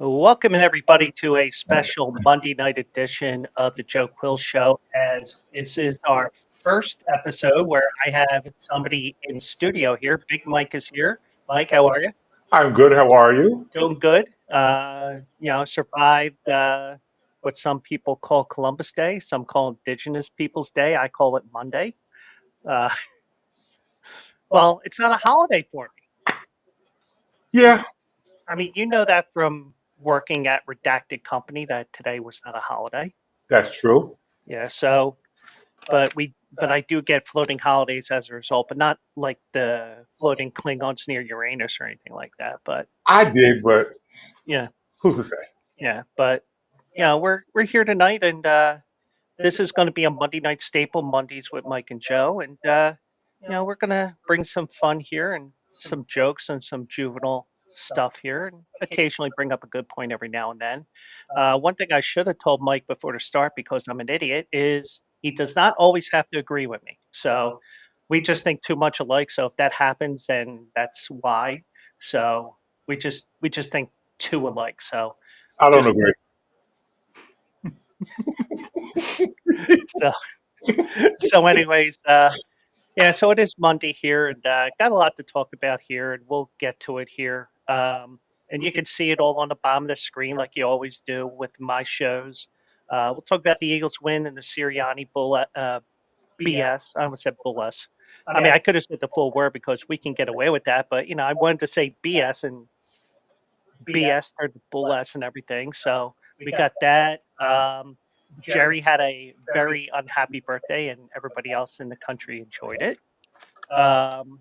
Welcome everybody to a special Monday night edition of the Joe Quills Show. As this is our first episode where I have somebody in studio here. Big Mike is here. Mike, how are you? I'm good. How are you? Doing good. Survived what some people call Columbus Day. Some call Indigenous Peoples Day. I call it Monday. Uh, well, it's not a holiday for me. Yeah, I mean, you know that from working at Redacted Company that today was not a holiday. that's true. Yeah, so but I do get floating holidays as a result, but not like the floating Klingons near Uranus or anything like that. But I did, but yeah, who's to say? yeah, but we're here tonight, and this is going to be a Monday night staple, Mondays with Mike and Joe, and we're gonna bring some fun here and some jokes and some juvenile stuff here, and occasionally bring up a good point every now and then. One thing I should have told Mike before to start, because I'm an idiot, is he does not always have to agree with me. So we just think too much alike. So if that happens, then that's why. So we just think too alike. So I don't just agree. so so anyways, yeah, so it is Monday here, and got a lot to talk about here, and we'll get to it here. And you can see it all on the bottom of the screen, like you always do with my shows. We'll talk about the Eagles win and the Sirianni BS. I almost said Bullis. I mean, I could have said the full word because we can get away with that, but I wanted to say BS, and BS turned to Bullis and everything. So we got that. Jerry had a very unhappy birthday, and everybody else in the country enjoyed it. Um,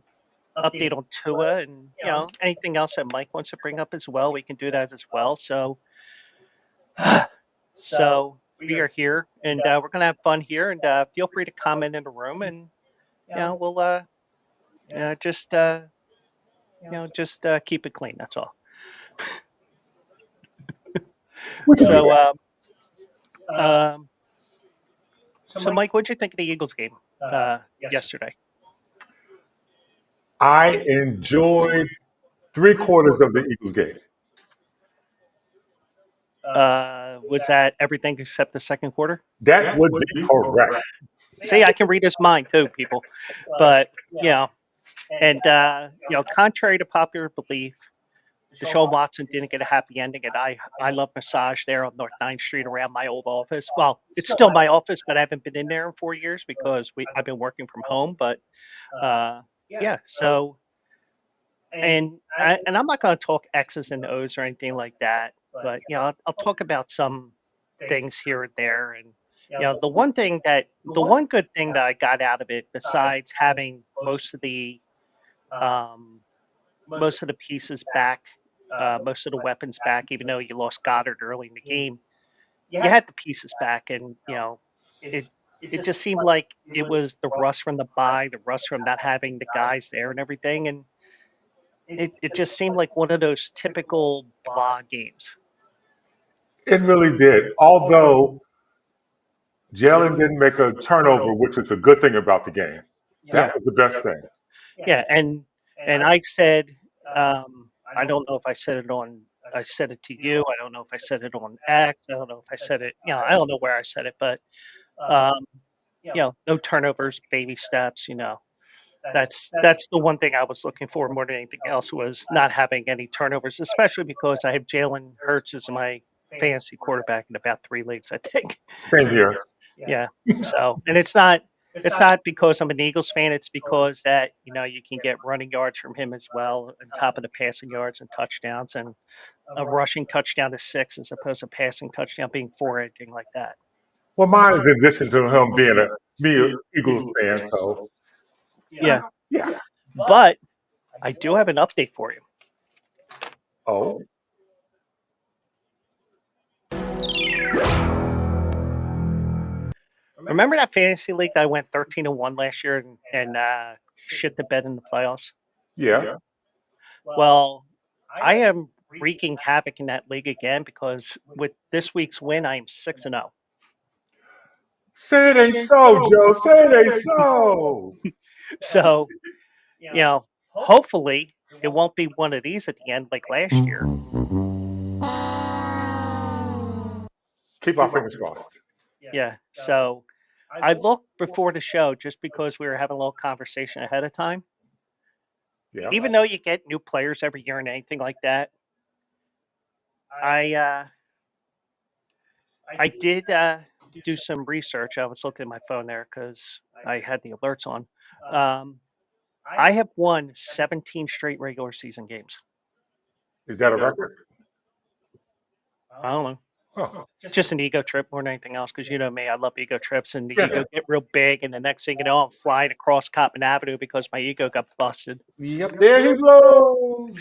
Update on Tua, and anything else that Mike wants to bring up as well, we can do that as well. So we are here, and we're gonna have fun here, and feel free to comment in the room, and we'll just keep it clean. That's all. So so Mike, what'd you think of the Eagles game yesterday? I enjoyed 3/4 of the Eagles game. Was that everything except the second quarter? That would be correct. See, I can read his mind too, people. But and contrary to popular belief, Deshaun Watson didn't get a happy ending, and I love massage there on North 9th Street around my old office. Well, it's still my office, but I haven't been in there in 4 years because I've been working from home. But yeah, so and I'm not going to talk X's and O's or anything like that, but I'll talk about some things here and there, and the one good thing that I got out of it, besides having um, most of the pieces back, most of the weapons back, even though you lost Goddard early in the game, you had the pieces back, and it just seemed like it was the rust from the bye, the rust from not having the guys there and everything, and it just seemed like one of those typical blah games. It really did. Although Jalen didn't make a turnover, which is a good thing about the game. That was the best thing. Yeah, and I said, I don't know if I said it on. I said it to you. I don't know if I said it on X. I don't know if I said it. I don't know where I said it, but um, no turnovers, baby steps. That's the one thing I was looking for more than anything else was not having any turnovers, especially because I have Jalen Hurts as my fantasy quarterback in about 3 leagues, I think. Same here. Yeah. So, and it's not because I'm an Eagles fan. It's because that you can get running yards from him as well, on top of the passing yards and touchdowns, and a rushing touchdown is 6 as opposed to passing touchdown being 4, anything like that. Well, mine is in addition to him being me Eagles fan. So Yeah. yeah. But I do have an update for you. Oh. Remember that fantasy league that I went 13-1 last year and shit the bed in the playoffs? Yeah. Well, I am wreaking havoc in that league again because with this week's win, I am 6-0. Say it ain't so, Joe. Say it ain't so. So, hopefully it won't be one of these at the end like last year. Keep our fingers crossed. Yeah. So I looked before the show just because we were having a little conversation ahead of time. Yeah. Even though you get new players every year and anything like that, I did do some research. I was looking at my phone there because I had the alerts on. I have won 17 straight regular season games. Is that a record? I don't know. Huh. Just an ego trip more than anything else because you know me, I love ego trips, and the ego get real big, and the next thing you know, I'm flying across Cottman Avenue because my ego got busted. Yep, there he blows.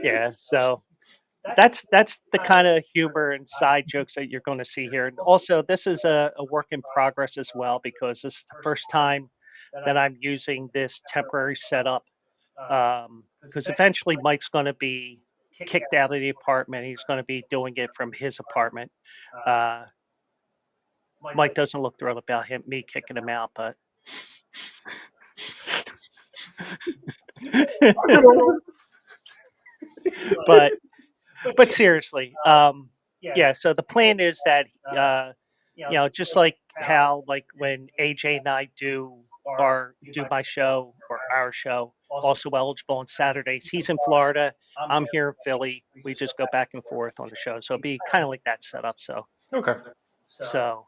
Yeah, so that's the kind of humor and side jokes that you're going to see here. And also, this is a work in progress as well because this is the first time that I'm using this temporary setup. Because eventually Mike's going to be kicked out of the apartment. He's going to be doing it from his apartment. Mike doesn't look thrilled about me kicking him out, but but seriously, yeah. So the plan is that just like how like when AJ and I do my show or our show, also eligible on Saturdays. He's in Florida. I'm here in Philly. We just go back and forth on the show. So it'll be kind of like that setup. So Okay. So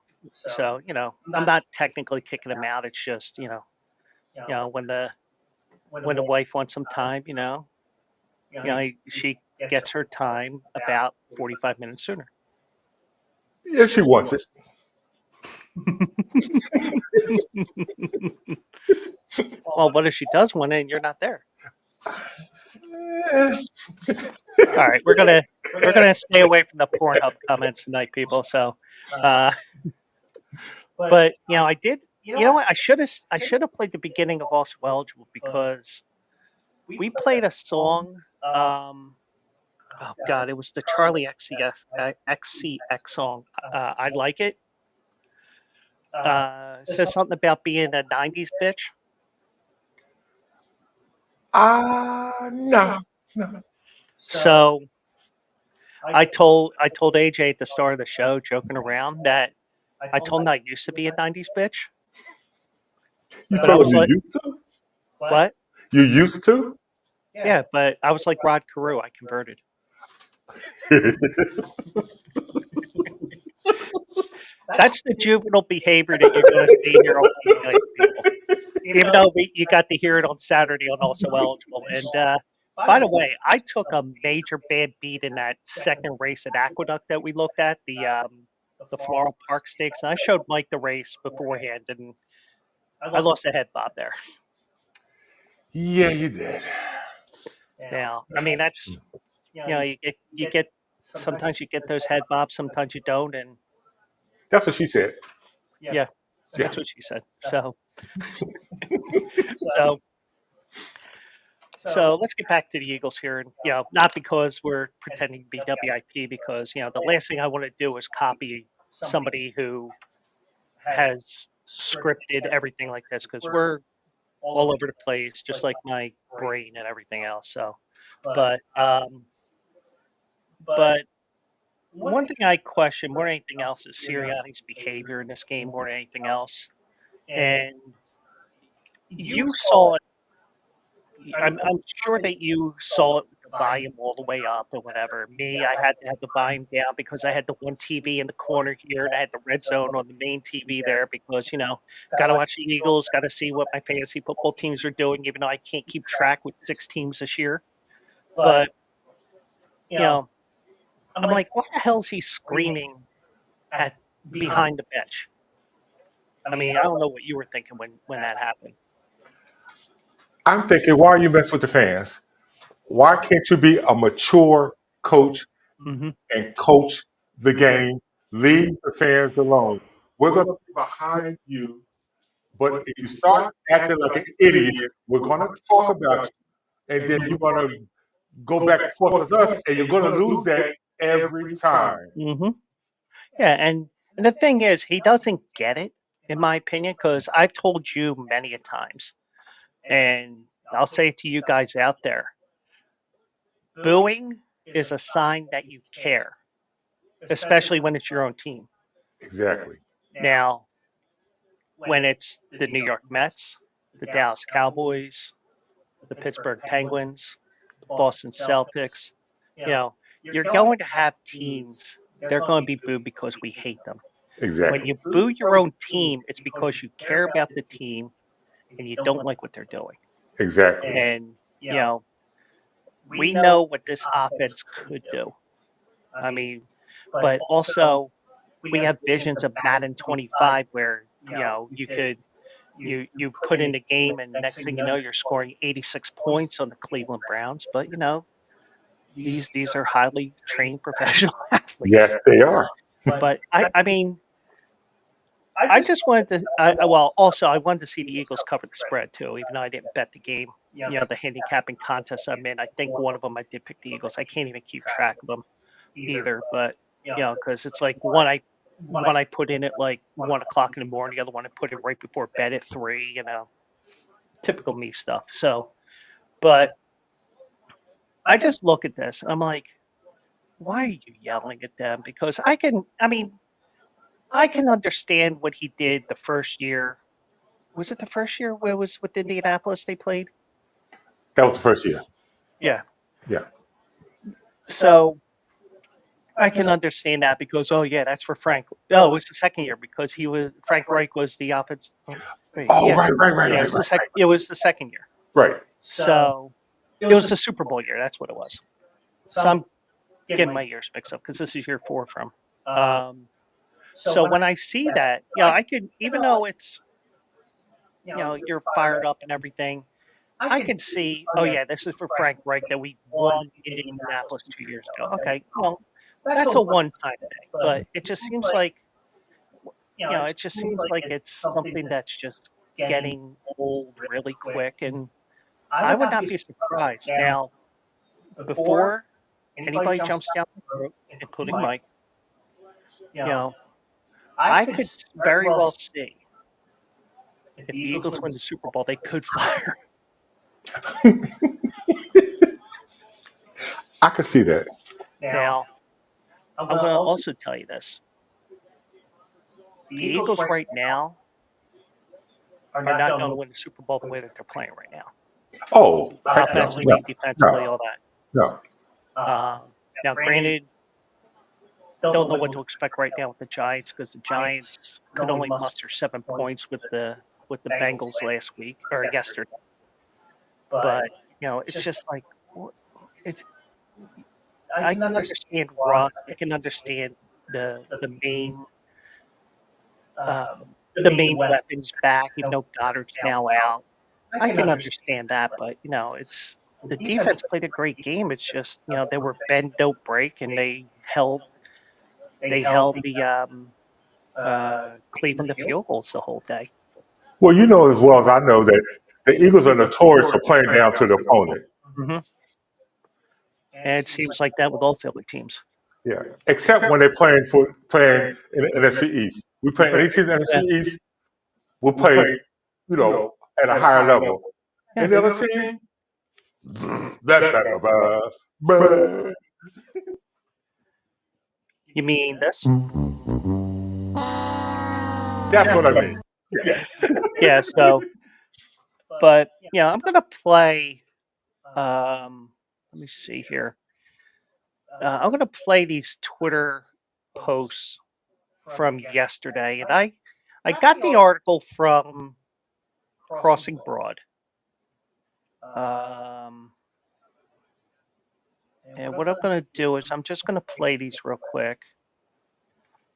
I'm not technically kicking him out. It's just when the wife wants some time, she gets her time about 45 minutes sooner. Yeah, she wants it. Well, what if she does want it and you're not there? All right, we're gonna stay away from the Pornhub comments tonight, people. So, but I did. You know what? I should have played the beginning of Also Eligible because we played a song. Oh God, it was the Charlie XCX song. I like it. Says something about being a '90s bitch. No. So I told AJ at the start of the show, joking around, that I told him I used to be a '90s bitch. You But told him you used to? What? You used to? Yeah, but I was like Rod Carew. I converted. That's the juvenile behavior that you're going to see here on Monday Night, people. Even though you got to hear it on Saturday on Also Eligible. And by the way, I took a major bad beat in that second race at Aqueduct that we looked at, the Floral Park Stakes. And I showed Mike the race beforehand, and I lost a head bob there. Yeah, you did. Now, I mean, that's you get sometimes you get those head bobs, sometimes you don't, and that's what she said. Yeah, that's what she said. So, So let's get back to the Eagles here, and not because we're pretending to be WIP, because the last thing I want to do is copy somebody who has scripted everything like this, because we're all over the place, just like my brain and everything else. So, but but one thing I question more than anything else is Sirianni's behavior in this game more than anything else. And you saw it. I'm sure that you saw it with the volume all the way up or whatever. Me, I had to have the volume down because I had the one TV in the corner here, and I had the red zone on the main TV there because got to watch the Eagles, got to see what my fantasy football teams are doing, even though I can't keep track with 6 teams this year. But I'm like, what the hell is he screaming at behind the bench? I mean, I don't know what you were thinking when that happened. I'm thinking, why are you messing with the fans? Why can't you be a mature coach Mm-hmm. and coach the game? Leave the fans alone. We're going to be behind you, but if you start acting like an idiot, we're going to talk about you, and then you're going to go back and forth with us, and you're going to lose that every time. Mm-hmm. Yeah, and the thing is, he doesn't get it, in my opinion, because I've told you many a times, and I'll say it to you guys out there. Booing is a sign that you care, especially when it's your own team. Exactly. Now, when it's the New York Mets, the Dallas Cowboys, the Pittsburgh Penguins, the Boston Celtics, you're going to have teams, they're going to be booed because we hate them. Exactly. When you boo your own team, it's because you care about the team and you don't like what they're doing. Exactly. And, we know what this offense could do. I mean, but also we have visions of Madden 25 where, you could you put in the game and next thing you know, you're scoring 86 points on the Cleveland Browns. But, these are highly trained professional athletes. Yes, they are. But I mean, I just wanted to. Also, I wanted to see the Eagles cover the spread too, even though I didn't bet the game. The handicapping contest I'm in. I think one of them I did pick the Eagles. I can't even keep track of them either. But because it's like one I put in at like 1 o'clock in the morning, the other one I put in right before bed at 3. Typical me stuff. So, but I just look at this. I'm like, why are you yelling at them? Because I can understand what he did the first year. Was it the first year where it was with Indianapolis they played? That was the first year. Yeah. Yeah. So I can understand that because, that's for Frank. No, it was the second year because Frank Reich was the offense. Right. It was the second year. Right. So it was the Super Bowl year. That's what it was. So I'm getting my years mixed up because this is year 4 from. So when I see that, I could, even though it's, you're fired up and everything, I can see, this is for Frank Reich that we won in Indianapolis 2 years ago. Okay, well, that's a one-time thing, but it just seems like, it's something that's just getting old really quick, and I would not be surprised. Now, before anybody jumps down the road, including Mike, I could very well see if the Eagles win the Super Bowl, they could fire. I could see that. Now, I'm going to also tell you this. The Eagles right now are not going to win the Super Bowl the way that they're playing right now. Oh, offensively, defensively, all that. No. Now, granted, don't know what to expect right now with the Giants because the Giants could only muster 7 points with the Bengals last week or yesterday. But it's just like I can understand Russ. I can understand the main weapons back, even though Goddard's now out. I can understand that, but it's the defense played a great game. It's just they were bend don't break, and they held the Cleveland to field goals the whole day. Well, as well as I know that the Eagles are notorious for playing down to the opponent. Hmm. And it seems like that with all Philly teams. Yeah, except when they're playing in the NFC East. We play any team in the NFC East. We'll play, at a higher level. Yeah. Any other team? That. You mean this? That's what I mean. Yes. Yeah. So, but I'm gonna play. Let me see here. I'm gonna play these Twitter posts from yesterday, and I got the article from Crossing Broad. And what I'm gonna do is I'm just gonna play these real quick.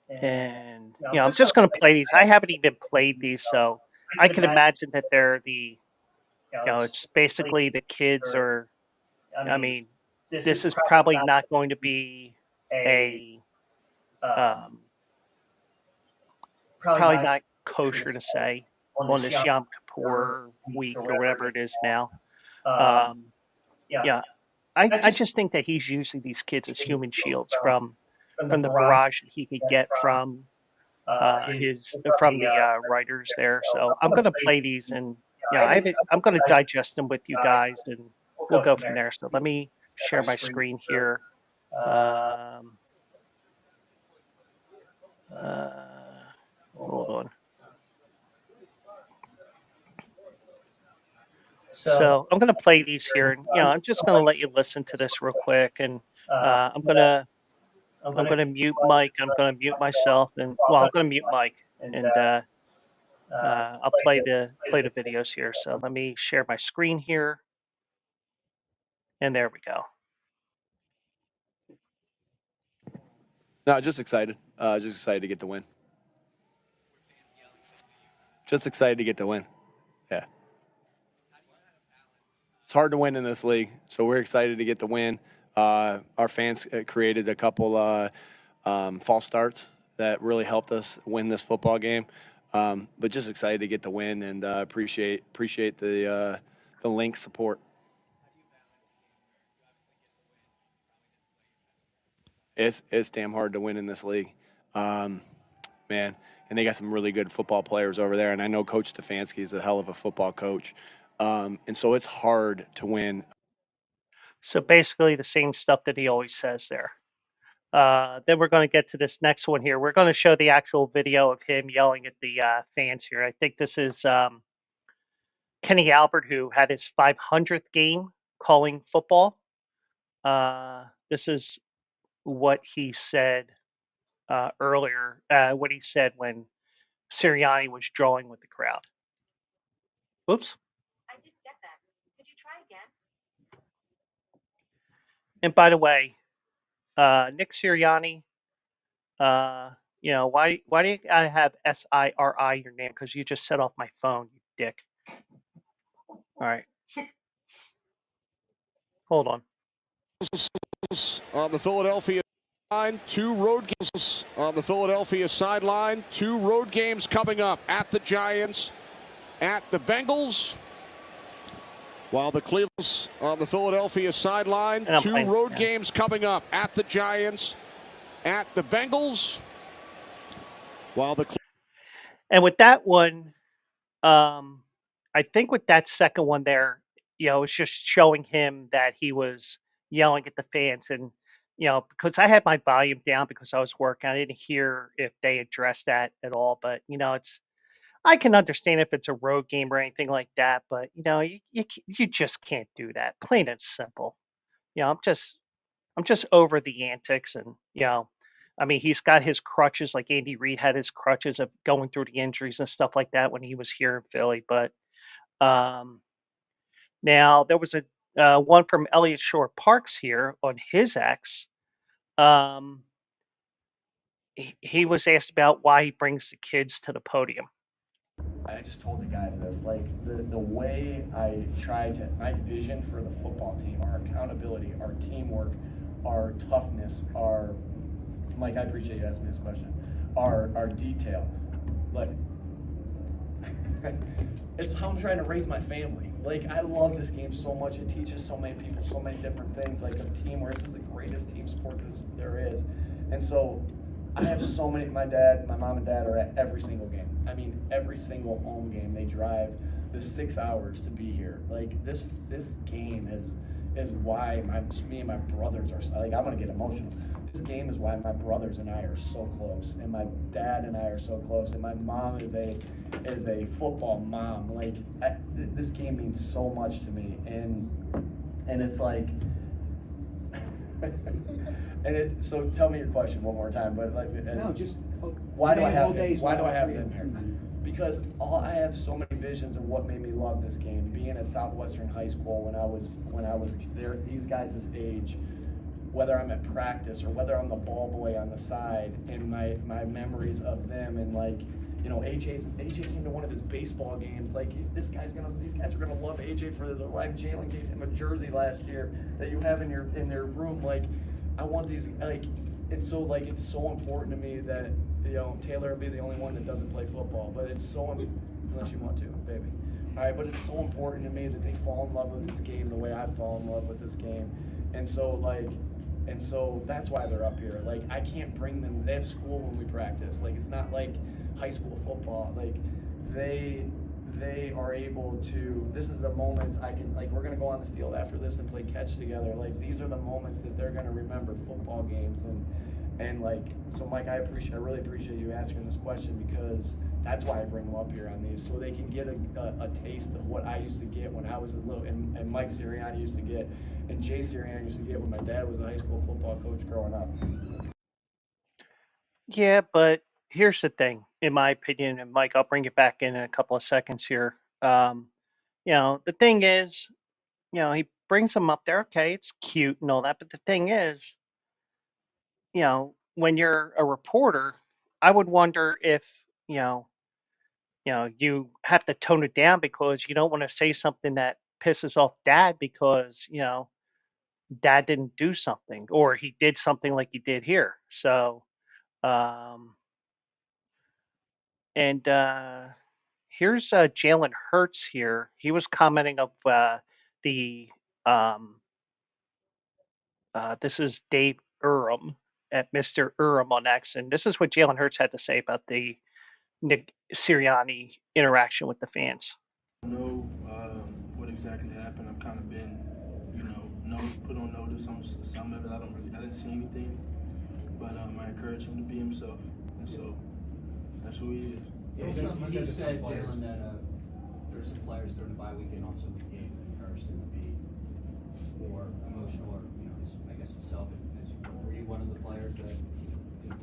And I'm just going to play these. I haven't even played these, so I can imagine that they're it's basically the kids are. I mean, this is probably not going to be a probably not kosher to say on this Yom Kippur week or whatever it is now. Yeah, I just think that he's using these kids as human shields from the barrage that he could get from his from the writers there. So I'm gonna play these, and I'm gonna digest them with you guys, and we'll go from there. So let me share my screen here. Hold on. So I'm gonna play these here, and I'm just gonna let you listen to this real quick, and I'm gonna mute Mike. I'm gonna mute myself, and I'm gonna mute Mike, and I'll play the videos here. So let me share my screen here, and there we go. No, just excited. Just excited to get the win. Just excited to get the win. Yeah. It's hard to win in this league, so we're excited to get the win. Our fans created a couple false starts that really helped us win this football game. But just excited to get the win, and appreciate the link support. It's damn hard to win in this league, man. And they got some really good football players over there. And I know Coach Stefanski is a hell of a football coach, and so it's hard to win. So basically, the same stuff that he always says there. Then we're going to get to this next one here. We're going to show the actual video of him yelling at the fans here. I think this is Kenny Albert, who had his 500th game calling football. This is what he said earlier, what he said when Sirianni was drawing with the crowd. Oops. I didn't get that. Could you try again? And by the way, Nick Sirianni, why do you gotta have SIRI your name? Because you just set off my phone, you dick. All right. Hold on. On the Philadelphia line, 2 road games on the Philadelphia sideline. 2 road games coming up at the Giants, at the Bengals. While the Cleveland on the Philadelphia sideline, 2 road games coming up at the Giants, at the Bengals. While the and with that one, I think with that second one there, it's just showing him that he was yelling at the fans, and because I had my volume down because I was working, I didn't hear if they addressed that at all. But I can understand if it's a road game or anything like that, but you just can't do that. Plain and simple. I'm just over the antics, and I mean, he's got his crutches, like Andy Reid had his crutches of going through the injuries and stuff like that when he was here in Philly. But now there was a one from Elliott Shore Parks here on his X. He was asked about why he brings the kids to the podium. I just told the guys this, like the way I tried to, my vision for the football team, our accountability, our teamwork, our toughness, our, Mike, I appreciate you asking me this question, our detail. Like, it's how I'm trying to raise my family. Like, I love this game so much. It teaches so many people so many different things, like of teamwork. This is the greatest team sport there is. And so I have so many, my mom and dad are at every single game. I mean, every single home game. They drive the 6 hours to be here. Like, this game is why me and my brothers are, like, I'm gonna get emotional. This game is why my brothers and I are so close, and my dad and I are so close, and my mom is a football mom. Like, this game means so much to me, and it's like, so tell me your question one more time. But like, no, just why do I have them here? Because I have so many visions of what made me love this game. Being at Southwestern High School when I was there, these guys' age, whether I'm at practice or whether I'm the ball boy on the side, and my memories of them, and like, you know, AJ came to one of his baseball games. Like, these guys are gonna love AJ for the life. Jalen gave him a jersey last year that you have in their room. Like, I want these, like, it's so important to me that, you know, Taylor will be the only one that doesn't play football, but it's so, unless you want to, baby. All right, but it's so important to me that they fall in love with this game the way I fall in love with this game, and so that's why they're up here. Like, I can't bring them. They have school when we practice. Like, it's not like high school football. Like, they are able to, this is the moments I can, like, we're going to go on the field after this and play catch together. Like, these are the moments that they're going to remember football games. And like, so Mike, I really appreciate you asking this question, because that's why I bring them up here on these, so they can get a taste of what I used to get when I was a little, and Mike Sirianni used to get, and Jay Sirianni used to get when my dad was a high school football coach growing up. Yeah, but here's the thing, in my opinion, and Mike, I'll bring it back in a couple of seconds here. You know, the thing is, you know, he brings them up there. Okay, it's cute and all that, but the thing is, you know, when you're a reporter, I would wonder if, you know, you have to tone it down because you don't want to say something that pisses off dad because, you know, dad didn't do something or he did something like he did here. So, um, and here's Jalen Hurts here. He was commenting of the, um, this is Dave Urim at Mr. Urim on X. And this is what Jalen Hurts had to say about the Nick Sirianni interaction with the fans. Know what exactly happened. I've kind of been, you know, put on notice on some of it. I didn't see anything, but I encourage him to be himself, and so that's who he is. He said, Jalen, that there's some players during the bye week and also the game that encouraged him to be more emotional, or, you know, I guess himself. Were you one of the players that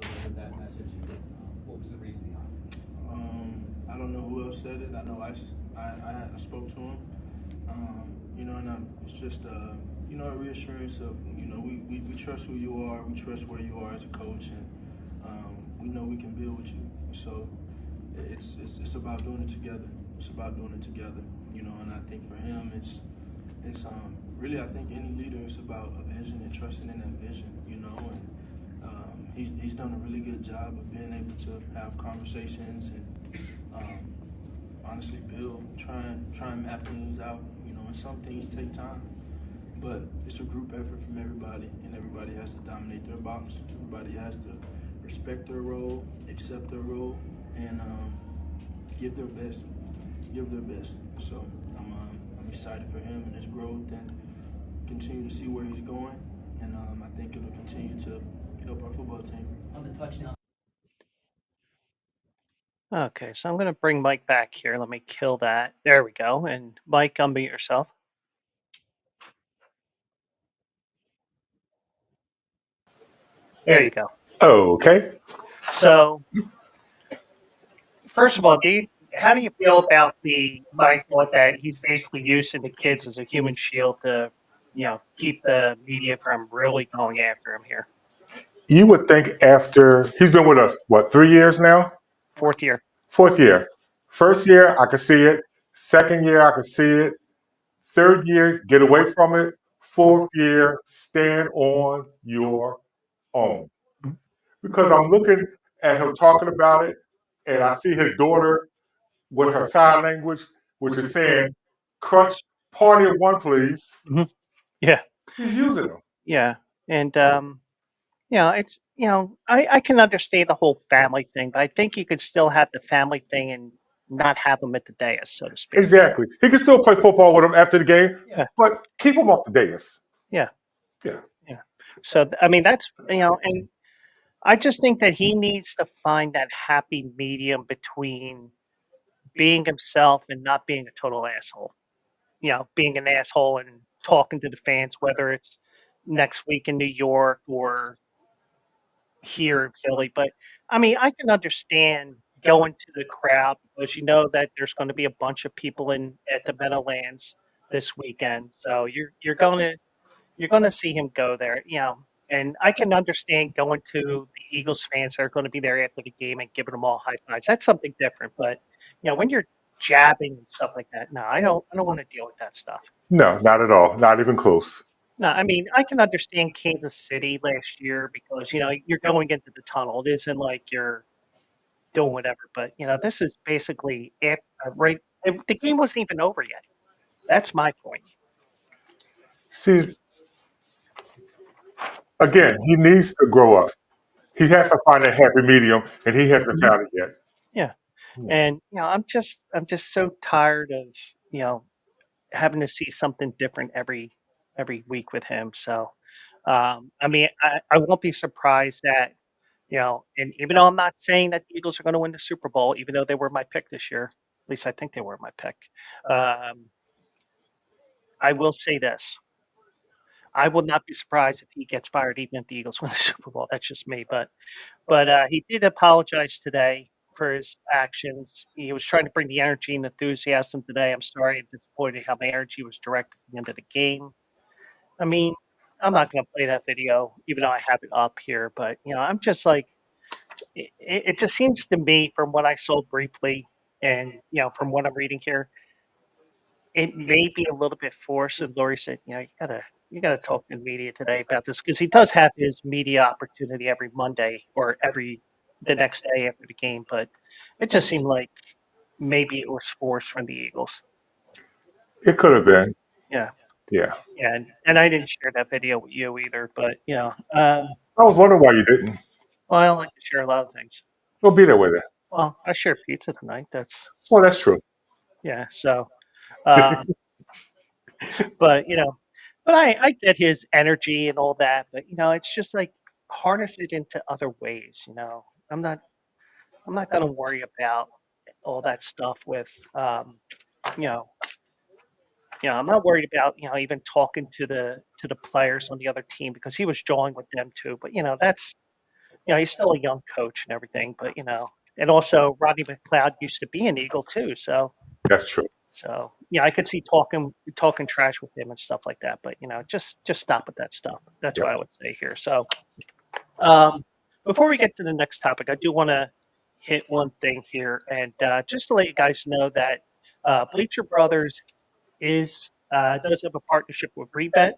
delivered that message? What was the reason behind it? I don't know who else said it. I know I spoke to him. You know, and it's just you know, a reassurance of, you know, we trust who you are, we trust where you are as a coach, and we know we can build with you. So it's about doing it together. It's about doing it together. You know, and I think for him, it's really, I think any leader is about a vision and trusting in that vision. You know, and he's done a really good job of being able to have conversations and honestly build, try and map things out. You know, and some things take time, but it's a group effort from everybody, and everybody has to dominate their box. Everybody has to respect their role, accept their role, and give their best. So I'm excited for him and his growth, and continue to see where he's going, and I think it'll continue to help our football team. On the touchdown. Okay, so I'm going to bring Mike back here. Let me kill that. There we go. And Mike, unmute yourself. There you go. Okay. So, first of all, how do you feel about my thought that he's basically using the kids as a human shield to, you know, keep the media from really going after him here? You would think after he's been with us, what, 3 years now? Fourth year. Fourth year. First year, I could see it. Second year, I could see it. Third year, get away from it. Fourth year, stand on your own. Because I'm looking at him talking about it, and I see his daughter with her sign language, which is saying, "Crutch, party of one, please." Mhm. Yeah. He's using them. Yeah. And it's I can understand the whole family thing, but I think you could still have the family thing and not have them at the dais, so to speak. Exactly. He can still play football with them after the game, Yeah. but keep him off the dais. Yeah. Yeah. Yeah. So I mean that's and I just think that he needs to find that happy medium between being himself and not being a total asshole. Being an asshole and talking to the fans, whether it's next week in New York or here in Philly. But I mean, I can understand going to the crowd because you know that there's going to be a bunch of people in at the Meadowlands this weekend. So you're gonna see him go there, and I can understand going to the Eagles fans that are going to be there after the game and giving them all high fives. That's something different. But when you're jabbing and stuff like that, no, I don't want to deal with that stuff. No, not at all. Not even close. No, I mean, I can understand Kansas City last year because, you're going into the tunnel. It isn't like you're doing whatever, but, this is basically right. The game wasn't even over yet. That's my point. See, again, he needs to grow up. He has to find a happy medium, and he hasn't found it yet. Yeah. And, I'm just so tired of, having to see something different every week with him. So, I mean, I won't be surprised that, and even though I'm not saying that the Eagles are going to win the Super Bowl, even though they were my pick this year, at least I think they were my pick. Um, I will say this: I would not be surprised if he gets fired, even if the Eagles win the Super Bowl. That's just me, but he did apologize today for his actions. He was trying to bring the energy and enthusiasm today. I'm sorry, I'm disappointed how my energy was directed at the end of the game. I mean, I'm not going to play that video, even though I have it up here. But I'm just like, it just seems to me, from what I saw briefly, and from what I'm reading here, it may be a little bit forced. And Lori said, you gotta talk to the media today about this because he does have his media opportunity every Monday or the next day after the game. But it just seemed like maybe it was forced from the Eagles. It could have been. Yeah. Yeah. And I didn't share that video with you either, but I was wondering why you didn't. well, I don't like to share a lot of things. We'll be there with it. Well, I share pizza tonight. Well, that's true. Yeah. So, um, but but I get his energy and all that, but it's just like harness it into other ways. I'm not I'm not gonna worry about all that stuff with you know I'm not worried about even talking to the players on the other team because he was jawing with them too. But that's he's still a young coach and everything. But and also Rodney McLeod used to be an Eagle too, so. That's true. So I could see talking trash with him and stuff like that. But just stop with that stuff. That's what I would say here. So before we get to the next topic, I do want to hit one thing here, and just to let you guys know that Bleacher Brothers does have a partnership with Rebet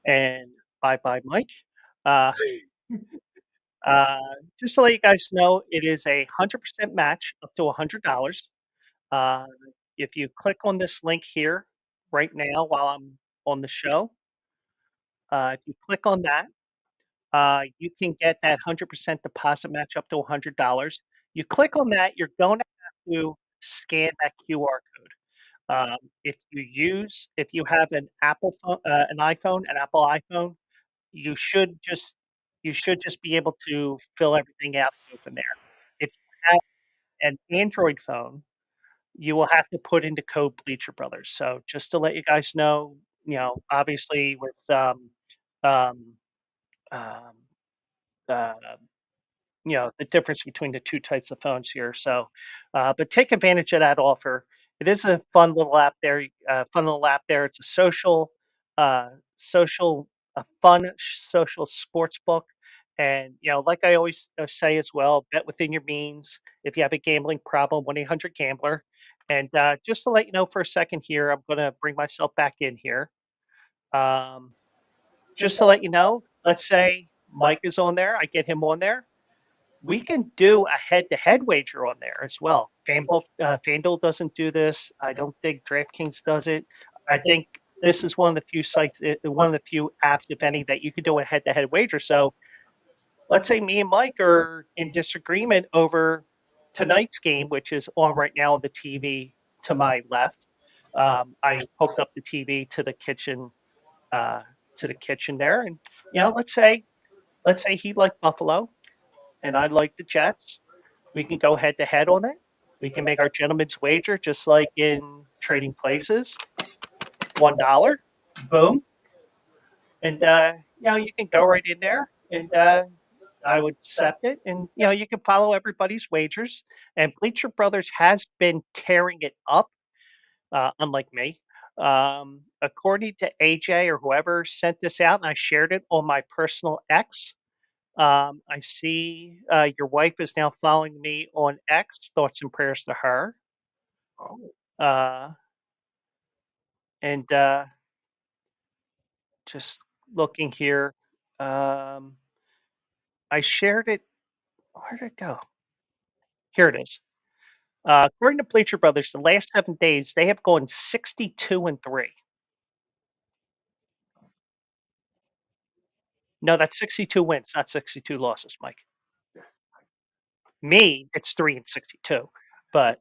and Bye Bye Mike. Uh, just to let you guys know, it is a 100% match up to $100. Uh, if you click on this link here right now while I'm on the show, if you click on that, you can get that 100% deposit match up to $100. You click on that, you're going to have to scan that QR code. If you have an Apple phone, an iPhone, an Apple iPhone, you should just be able to fill everything out and go from there. If you have an Android phone, you will have to put in the code Bleacher Brothers. So just to let you guys know, obviously with um, um, uh, the difference between the two types of phones here. So, but take advantage of that offer. It is a fun little app there. It's a a fun social sports book. And like I always say as well, bet within your means. If you have a gambling problem, 1-800-GAMBLER. And just to let you know for a second here, I'm going to bring myself back in here. Just to let you know, let's say Mike is on there. I get him on there. we can do a head-to-head wager on there as well. FanDuel doesn't do this. I don't think DraftKings does it. I think this is one of the few sites, one of the few apps, if any, that you can do a head-to-head wager. So let's say me and Mike are in disagreement over tonight's game, which is on right now on the TV to my left. I hooked up the TV uh, to the kitchen there, and let's say he liked Buffalo and I like the Jets. We can go head to head on it. We can make our gentleman's wager just like in trading places. $1. Boom. And you can go right in there and I would accept it. And you can follow everybody's wagers. And Bleacher Brothers has been tearing it up, unlike me. According to AJ or whoever sent this out, and I shared it on my personal X. I see your wife is now following me on X. Thoughts and prayers to her. Uh, and just looking here, I shared it. Where did it go? Here it is. According to Bleacher Brothers, the last 7 days they have gone 62-3. No, that's 62 wins, not 62 losses, Mike. Me, it's 3-62. But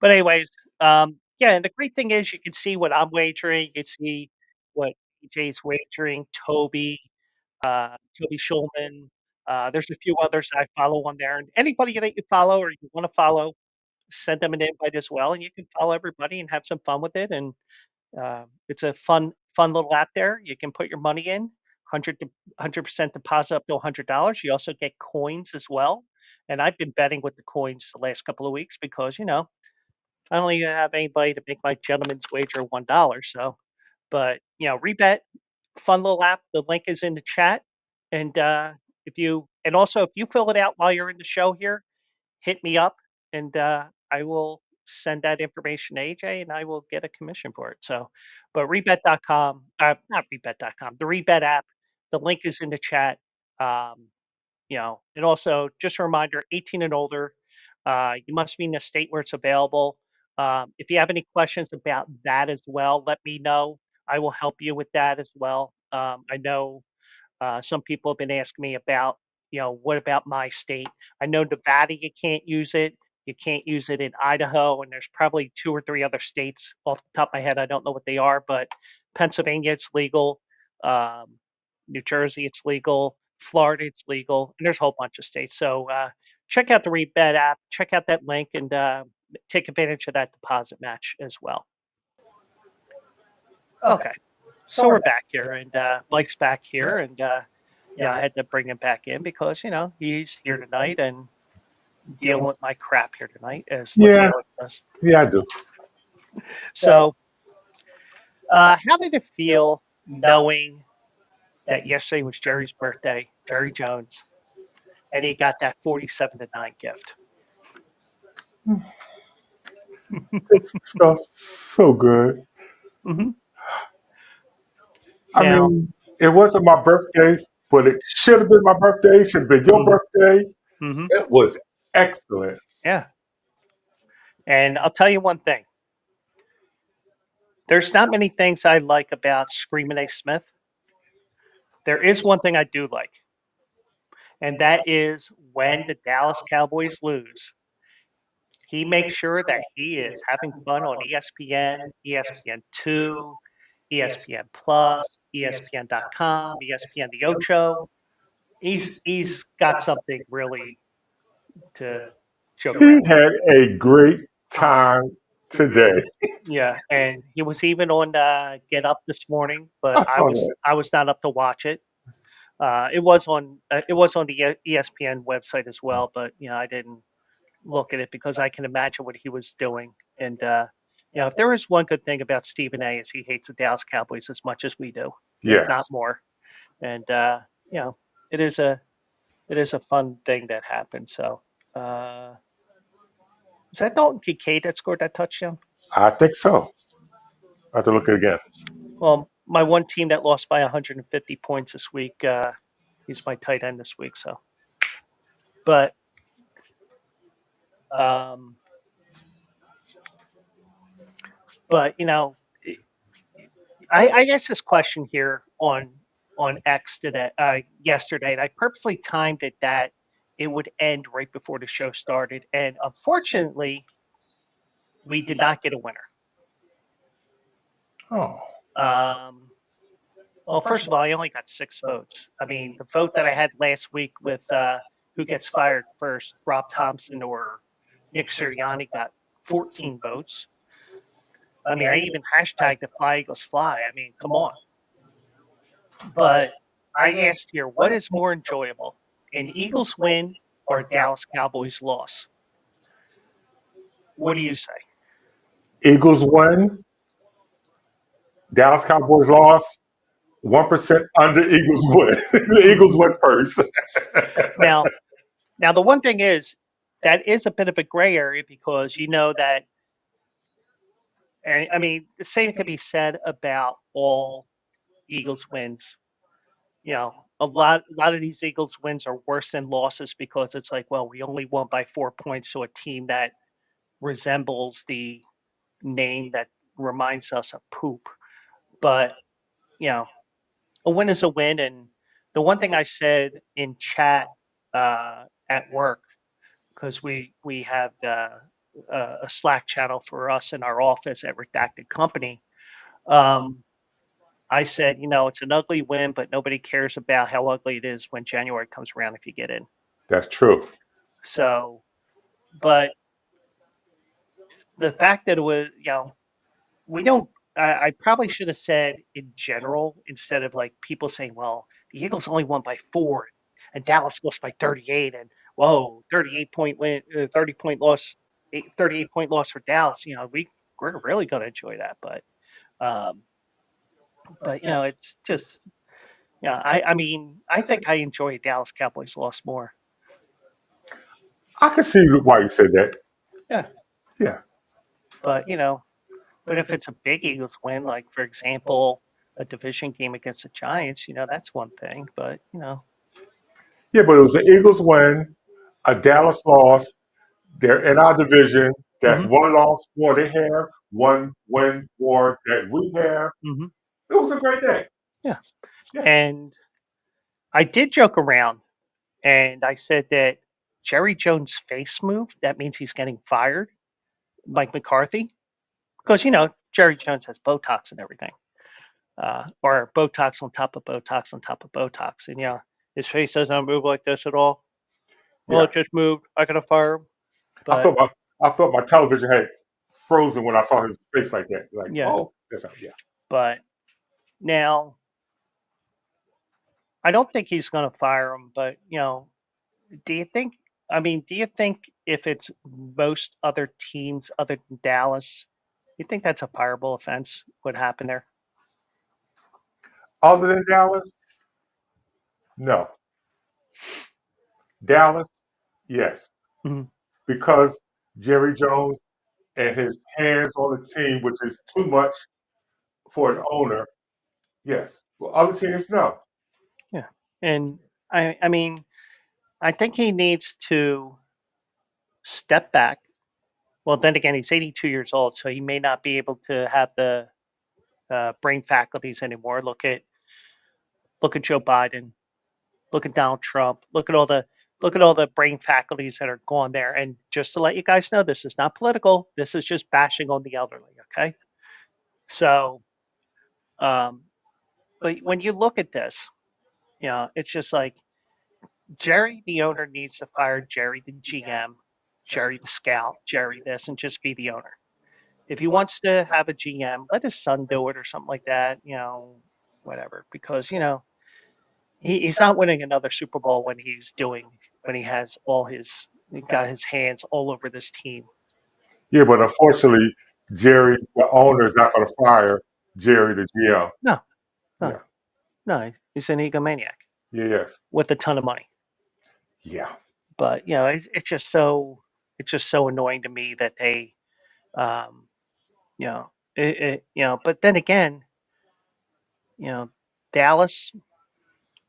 anyways, yeah, and the great thing is you can see what I'm wagering. You can see what EJ's wagering, Toby Schulman. There's a few others I follow on there. And anybody that you follow or you want to follow, send them an invite as well. And you can follow everybody and have some fun with it. And it's a fun little app there. You can put your money in, 100% deposit up to $100. You also get coins as well. And I've been betting with the coins the last couple of weeks because I don't even have anybody to make my gentleman's wager $1. So, but Rebet, fun little app. The link is in the chat, and also if you fill it out while you're in the show here, hit me up, and I will send that information to AJ, and I will get a commission for it. So, but rebet.com, not rebet.com, the Rebet app. The link is in the chat. Um, and also just a reminder, 18 and older, you must be in a state where it's available. If you have any questions about that as well, let me know. I will help you with that as well. I know some people have been asking me about, what about my state? I know Nevada, you can't use it. You can't use it in Idaho, and there's probably 2 or 3 other states off the top of my head. I don't know what they are, but Pennsylvania, it's legal. Um, New Jersey, it's legal. Florida, it's legal. And there's a whole bunch of states. So check out the Rebet app. Check out that link and take advantage of that deposit match as well. Okay. So we're back here, and Mike's back here, and I had to bring him back in because he's here tonight and dealing with my crap here tonight, as Yeah, Alex does. yeah, I do. So, how did it feel knowing that yesterday was Jerry's birthday, Jerry Jones, and he got that 47-9 gift? It felt so good. Mm-hmm. I mean, it wasn't my birthday, but it should have been my birthday. Should have been your birthday. Mm-hmm. It was excellent. Yeah. And I'll tell you one thing. There's not many things I like about Screamin' A. Smith. There is one thing I do like, and that is when the Dallas Cowboys lose, he makes sure that he is having fun on ESPN, ESPN2, ESPN Plus, ESPN.com, ESPN The Ocho. He's got something really to joke He around. had a great time today. Yeah, and he was even on Get Up this morning, I but saw that. I was not up to watch it. It was on the ESPN website as well, but I didn't look at it because I can imagine what he was doing. And if there is one good thing about Stephen A. is he hates the Dallas Cowboys as much as we do, if not Yes. more. And it is a fun thing that happened. So is that Dalton Kincaid that scored that touchdown? I think so. I have to look at it again. Well, my one team that lost by 150 points this week, he's my tight end this week. So But um, but I guess this question here on X today, yesterday, and I purposely timed it that it would end right before the show started, and unfortunately, we did not get a winner. Oh, Um, well, first of all, I only got 6 votes. I mean, the vote that I had last week with who gets fired first, Rob Thompson or Nick Sirianni, got 14 votes. I mean, I even hashtagged the Fly Eagles Fly. I mean, come on. But I asked here, what is more enjoyable, an Eagles win or a Dallas Cowboys loss? What do you say? Eagles win. Dallas Cowboys lost. 1% under Eagles win. The Eagles went first. Now, the one thing is that is a bit of a gray area because you know that, and I mean, the same can be said about all Eagles wins. A lot of these Eagles wins are worse than losses because it's like, well, we only won by 4 points to a team that resembles the name that reminds us of poop. But you know, a win is a win. And the one thing I said in chat at work, because we have a Slack channel for us in our office at Redacted Company. I said, it's an ugly win, but nobody cares about how ugly it is when January comes around if you get in. That's true. So, but the fact that it was, we don't. I probably should have said in general instead of like people saying, "Well, the Eagles only won by 4, and Dallas lost by 38," and whoa, 38-point win, 30-point loss, 38-point loss for Dallas. We're really going to enjoy that, um, but it's just, I mean, I think I enjoy a Dallas Cowboys loss more. I can see why you said that. Yeah, Yeah. but But if it's a big Eagles win, like for example, a division game against the Giants, that's one thing. But Yeah, but it was the Eagles win, a Dallas loss. They're in our division. That's Mhm. one loss more they have, one win more that we have. Mhm. It was a great day. Yeah. Yeah. And I did joke around, and I said that Jerry Jones' face move, that means he's getting fired, Mike McCarthy, because Jerry Jones has Botox and everything, or Botox on top of Botox on top of Botox, and his face doesn't move like this at all. Well, Yeah. it just moved. I gotta fire him. I But thought my television had frozen when I saw his face like that. Like, yeah, oh, that's not, yeah. but now I don't think he's going to fire him. But do you think? I mean, do you think if it's most other teams other than Dallas, you think that's a fireable offense? What happened there? Other than Dallas, no. Dallas, yes, Mhm. because Jerry Jones and his hands on the team, which is too much for an owner. Yes. Well, other teams, no. Yeah, and I mean, I think he needs to step back. Well, then again, he's 82 years old, so he may not be able to have the brain faculties anymore. Look at Joe Biden. Look at Donald Trump. Look at all the brain faculties that are gone there. And just to let you guys know, this is not political. This is just bashing on the elderly. Okay. So, um, but when you look at this, it's just like Jerry, the owner, needs to fire Jerry, the GM, Jerry, the scout, Jerry, this, and just be the owner. If he wants to have a GM, let his son do it or something like that. Whatever. Because he's not winning another Super Bowl when he has he got his hands all over this team. Yeah, but unfortunately, Jerry, the owner, is not going to fire Jerry, the GM. No, no, Yeah. no. He's an egomaniac Yeah, yes. with a ton of money. Yeah. But it's just so annoying to me that they, um, But then again, you know, Dallas,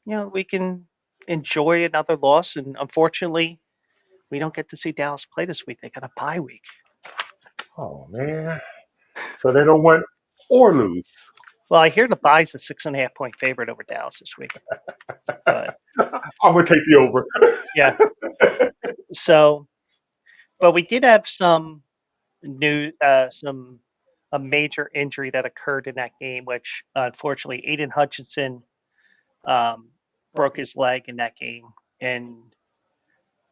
we can enjoy another loss, and unfortunately, we don't get to see Dallas play this week. They got a bye week. Oh man! So they don't win or lose. Well, I hear the bye's a 6.5-point favorite over Dallas this week. But I'm gonna take the over. yeah, so but we did have some a major injury that occurred in that game, which unfortunately Aiden Hutchinson broke his leg in that game. And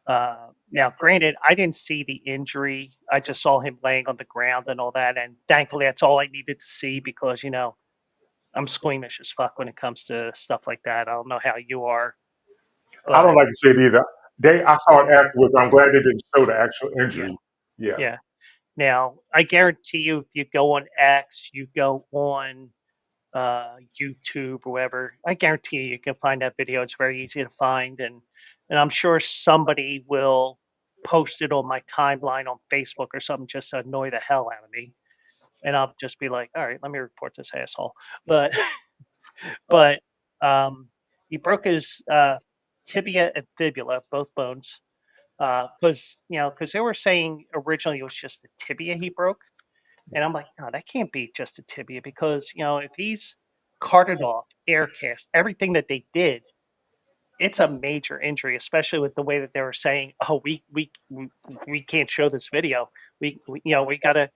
now, granted, I didn't see the injury. I just saw him laying on the ground and all that. And thankfully, that's all I needed to see because, I'm squeamish as fuck when it comes to stuff like that. I don't know how you are. I don't But like to see it either. I saw it afterwards. I'm glad they didn't show the actual injury. Yeah. yeah. Now, I guarantee you, if you go on X, you go on YouTube or whatever, I guarantee you can find that video. It's very easy to find, and I'm sure somebody will post it on my timeline on Facebook or something just to annoy the hell out of me, and I'll just be like, all right, let me report this asshole. But but he broke his tibia and fibula, both bones, because they were saying originally it was just the tibia he broke. And I'm like, no, that can't be just a tibia because, if he's carted off, air cast, everything that they did, it's a major injury, especially with the way that they were saying, oh, we can't show this video. We gotta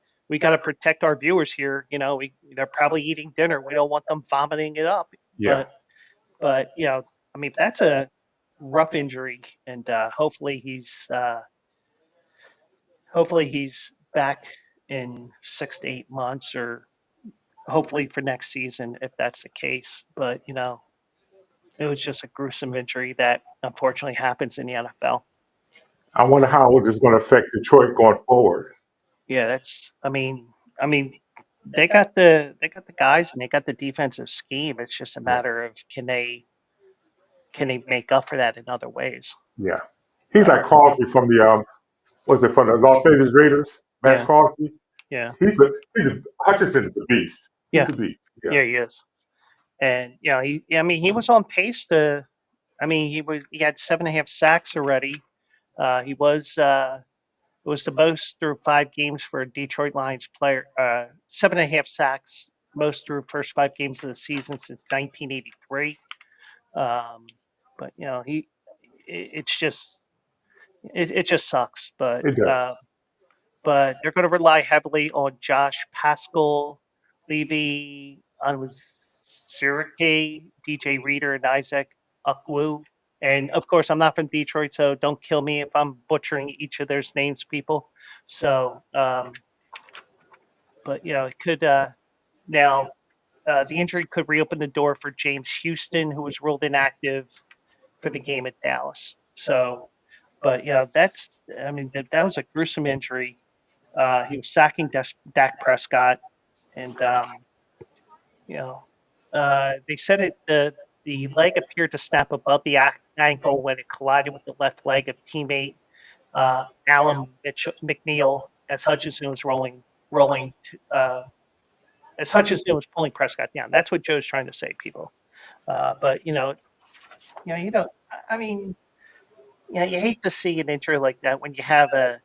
protect our viewers here. They're probably eating dinner. We don't want them vomiting it up. Yeah. But I mean, that's a rough injury, and hopefully he's back in 6 to 8 months, or hopefully for next season if that's the case. But it was just a gruesome injury that unfortunately happens in the NFL. I wonder how it is going to affect Detroit going forward. Yeah, I mean, they got the guys and they got the defensive scheme. It's just a matter of can they make up for that in other ways. Yeah. He's like Crosby from the from the Las Vegas Raiders? Max Yeah. Crosby. Yeah, Hutchinson is a beast. He's Yeah. a beast. yeah, he is. And he was on pace to. He had 7.5 sacks already. He was it was the most through 5 games for a Detroit Lions player. 7.5 sacks, most through first 5 games of the season since 1983. But it just sucks. But It does. but they're going to rely heavily on Josh Pascal, Levy, Sirianni, DJ Reader, and Isaac Ukwu. And of course, I'm not from Detroit, so don't kill me if I'm butchering each of their names, people. So, but it could now the injury could reopen the door for James Houston, who was ruled inactive for the game at Dallas. So, but that was a gruesome injury. He was sacking Dak Prescott, and they said the leg appeared to snap above the ankle when it collided with the left leg of teammate Alan McNeil as Hutchinson was as Hutchinson was pulling Prescott down. That's what Joe's trying to say, people. But I mean, you hate to see an injury like that when you have a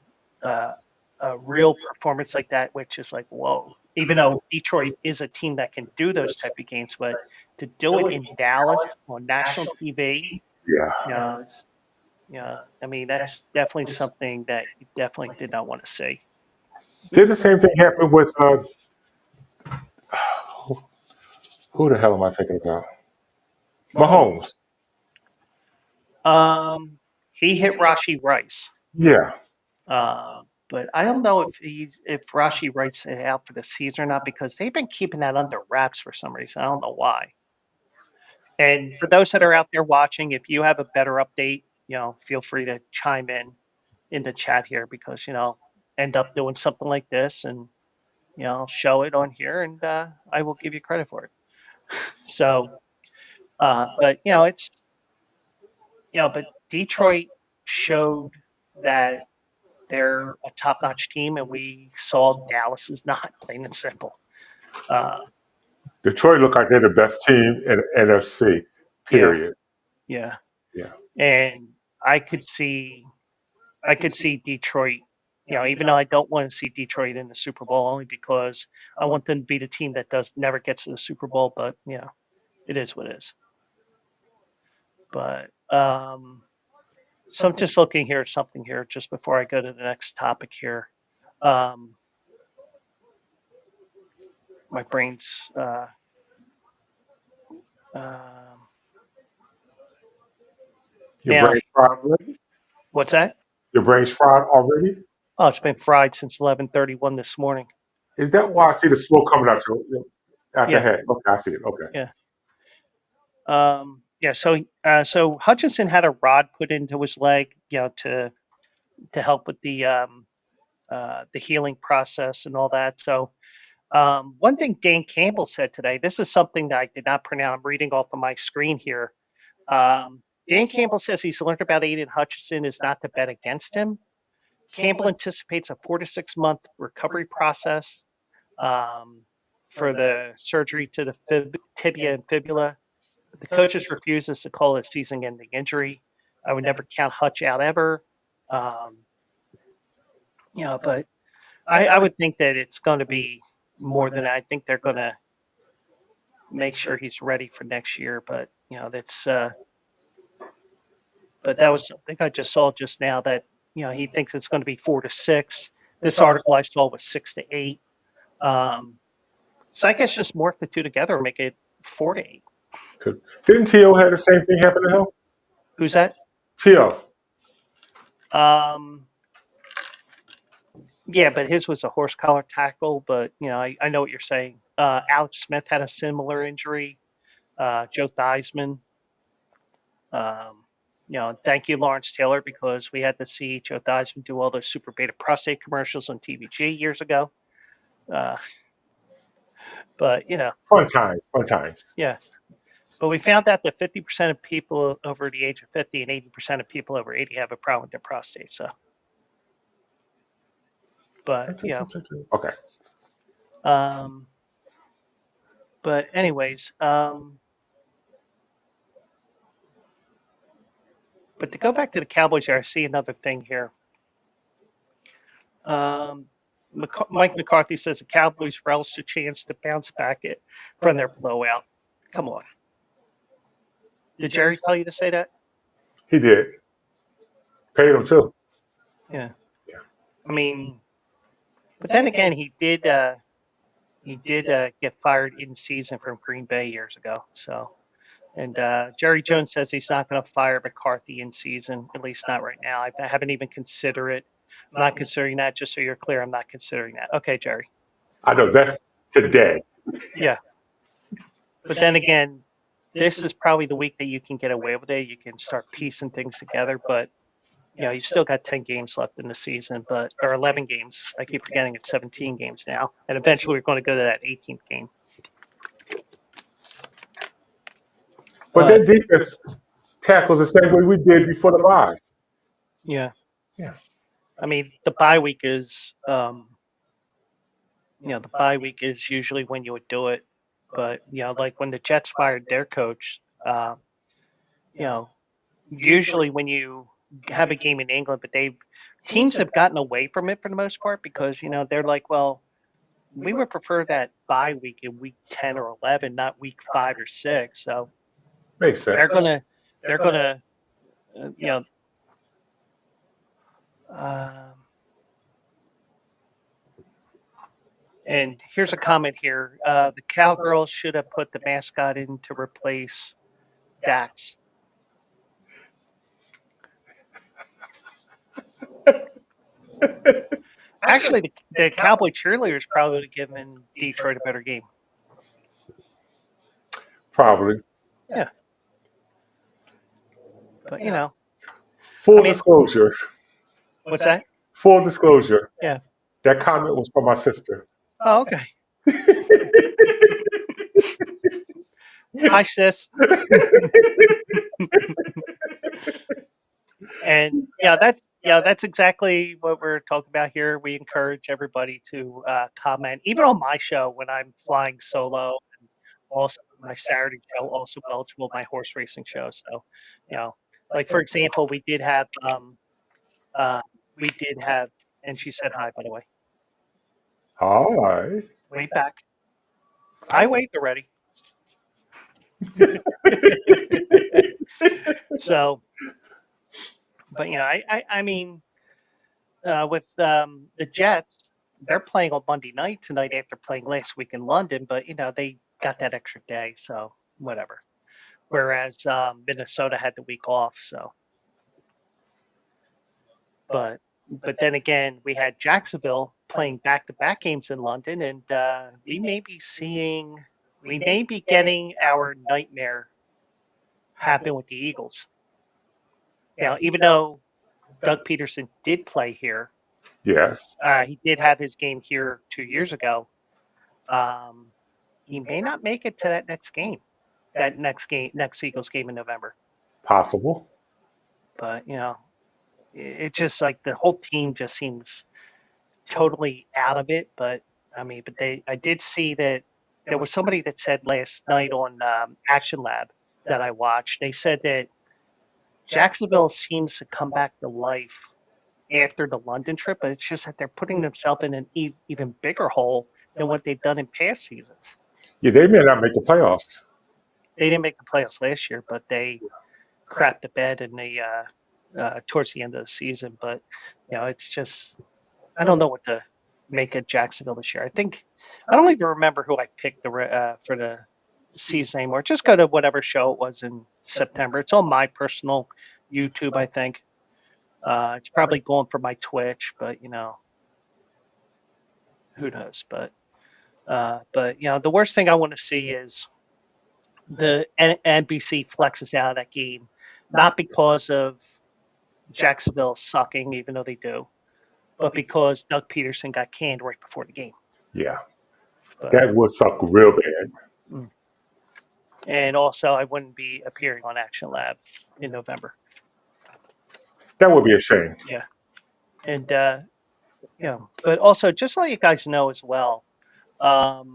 real performance like that, which is like, whoa. Even though Detroit is a team that can do those type of games, but to do it in Dallas on national TV, Yeah. that's definitely something that you definitely did not want to see. Did the same thing happen with who the hell am I thinking about? Mahomes. He hit Rashi Rice. Yeah. But I don't know if Rashi Rice is out for the season or not because they've been keeping that under wraps for some reason. I don't know why. And for those that are out there watching, if you have a better update, feel free to chime in the chat here because end up doing something like this and show it on here and I will give you credit for it. So, but but Detroit showed that they're a top-notch team, and we saw Dallas is not, plain and simple. Detroit look like they're the best team in the NFC. Period. Yeah. Yeah. And I could see I could see Detroit. Even though I don't want to see Detroit in the Super Bowl, only because I want them to be the team that never gets to the Super Bowl. But it is what it is. But so I'm just looking here at something here just before I go to the next topic here. My brain's Your now. brain's fried already? What's that? Your brain's fried already? Oh, it's been fried since 11:31 this morning. Is that why I see the smoke coming out your Yeah. head? Okay, I see it. Okay. Yeah. So Hutchinson had a rod put into his leg, to help with the healing process and all that. So one thing Dan Campbell said today. This is something that I did not pronounce. I'm reading off of my screen here. Dan Campbell says he's learned about Aiden Hutchinson is not to bet against him. Campbell anticipates a 4 to 6 month recovery process for the surgery to the tibia and fibula. The coaches refuses to call it season-ending injury. I would never count Hutch out ever. But I would think that it's going to be more than that. I think they're going to make sure he's ready for next year. But that's. But that was, I think I just saw just now that he thinks it's going to be 4 to 6. This article I saw was 6 to 8. So I guess just morph the two together and make it 4 to 8. Didn't T.O. have the same thing happen to him? Who's that? T.O. Yeah, but his was a horse collar tackle. But I know what you're saying. Alex Smith had a similar injury. Joe Theismann. Thank you, Lawrence Taylor, because we had to see Joe Theismann do all those Super Beta prostate commercials on TVG years ago. But fun times. Yeah. But we found out that 50% of people over the age of 50 and 80% of people over 80 have a problem with their prostate. So, but Okay. But anyways, but to go back to the Cowboys here, I see another thing here. Mike McCarthy says the Cowboys relish a chance to bounce back from their blowout. Come on. Did Jerry tell you to say that? He did. Paid him too. Yeah. I mean, but then again, he did get fired in season from Green Bay years ago. So, and Jerry Jones says he's not going to fire McCarthy in season, at least not right now. I haven't even considered it. I'm not considering that. Just so you're clear, I'm not considering that. Okay, Jerry. I know that's today. Yeah. But then again, this is probably the week that you can get away with it. You can start piecing things together, but you still got 10 games left in the season, or 11 games. I keep forgetting it's 17 games now, and eventually we're going to go to that 18th game. But that defense tackles the same way we did before the bye. Yeah. Yeah. I mean, the bye week is, the bye week is usually when you would do it. But, like when the Jets fired their coach, usually when you have a game in England, but teams have gotten away from it for the most part because, they're like, well, we would prefer that bye week in week 10 or 11, not week 5 or 6. So makes sense. They're gonna, and here's a comment here. The Cowgirls should have put the mascot in to replace Dax. Actually, the Cowboy cheerleaders probably would have given Detroit a better game. Probably. Yeah. But, Full disclosure. What's that? Full disclosure. Yeah. That comment was from my sister. Oh, okay. Hi, sis. And that's exactly what we're talking about here. We encourage everybody to comment, even on my show when I'm flying solo, and also my Saturday show, also eligible my horse racing show. So, like for example, we did have we did have, and she said hi, by the way. Hi. Wave back. I waved already. So, but I mean, with the Jets, they're playing on Monday night tonight after playing last week in London, but they got that extra day, so whatever. Whereas Minnesota had the week off, so. But then again, we had Jacksonville playing back-to-back games in London, and we may be getting our nightmare happen with the Eagles. Now, even though Doug Peterson did play here, Yes. he did have his game here 2 years ago. He may not make it to that next Eagles game in November. Possible. But it's just like the whole team just seems totally out of it. But I mean, I did see that there was somebody that said last night on Action Lab that I watched. They said that Jacksonville seems to come back to life after the London trip, but it's just that they're putting themselves in an even bigger hole than what they've done in past seasons. Yeah, they may not make the playoffs. They didn't make the playoffs last year, but they crapped the bed in the towards the end of the season. But it's just I don't know what to make of Jacksonville this year. I don't even remember who I picked for the season anymore. Just go to whatever show it was in September. It's on my personal YouTube, I think. It's probably going for my Twitch, but who knows? But the worst thing I want to see is the NBC flexes out of that game, not because of Jacksonville sucking, even though they do, but because Doug Peterson got canned right before the game. Yeah. But, That would suck real bad. and also, I wouldn't be appearing on Action Lab in November. That would be a shame. Yeah. And, but also, just to let you guys know as well, that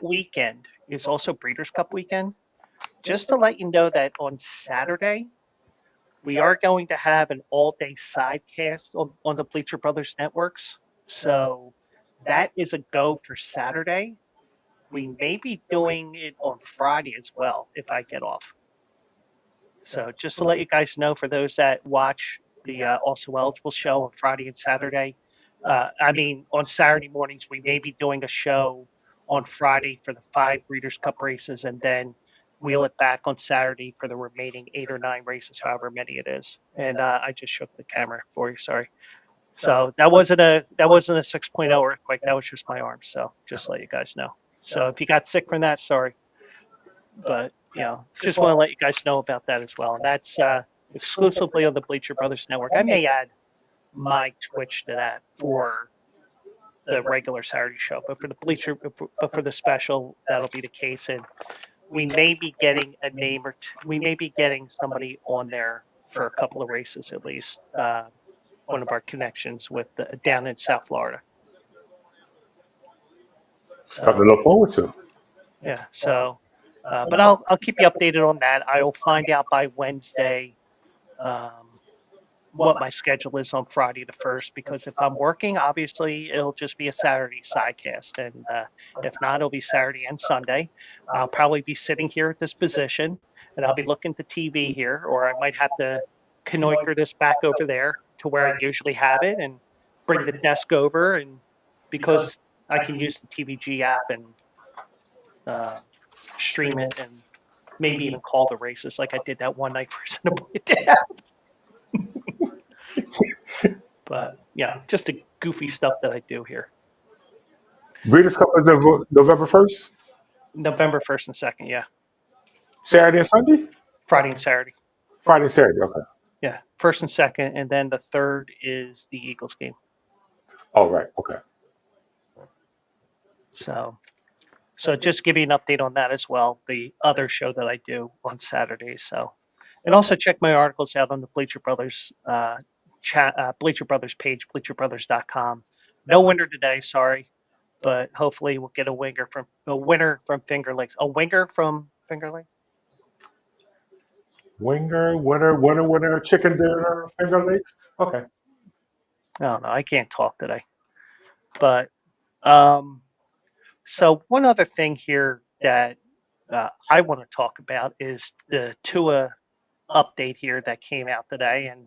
weekend is also Breeders' Cup weekend. Just to let you know that on Saturday, we are going to have an all-day sidecast on the Bleacher Brothers networks. So that is a go for Saturday. We may be doing it on Friday as well if I get off. So just to let you guys know, for those that watch the Also Eligible show on Friday and Saturday, on Saturday mornings, we may be doing a show on Friday for the 5 Breeders' Cup races, and then wheel it back on Saturday for the remaining 8 or 9 races, however many it is. And I just shook the camera for you. Sorry. So that wasn't a 6.0 earthquake. That was just my arm. So just to let you guys know. So if you got sick from that, sorry. But just want to let you guys know about that as well. And that's exclusively on the Bleacher Brothers Network. I may add my Twitch to that for the regular Saturday show, but for the special, that'll be the case. And we may be getting a name we may be getting somebody on there for a couple of races at least. One of our connections with down in South Florida. Something to look forward to. Yeah. So, but I'll keep you updated on that. I will find out by Wednesday what my schedule is on Friday the 1st, because if I'm working, obviously it'll just be a Saturday sidecast, and if not, it'll be Saturday and Sunday. I'll probably be sitting here at this position, and I'll be looking at the TV here, or I might have to canoiker this back over there to where I usually have it, and bring the desk over, and because I can use the TVG app and stream it, and maybe even call the races like I did that one night for Cinnabon. But just the goofy stuff that I do here. Breeders' Cup is November 1st? November 1st and 2nd, yeah. Saturday and Sunday? Friday and Saturday. Friday and Saturday, okay. Yeah, 1st and 2nd, and then the 3rd is the Eagles game. Oh, right, okay. So just give you an update on that as well, the other show that I do on Saturdays. So, and also check my articles out on the Bleacher Brothers Bleacher Brothers page, bleacherbrothers.com. No winner today, sorry, but hopefully we'll get a winner from Finger Lakes. A winger from Finger Lakes? winner, chicken dinner, finger licks. Okay. I don't know. I can't talk today. But so one other thing here that I want to talk about is the Tua update here that came out today, and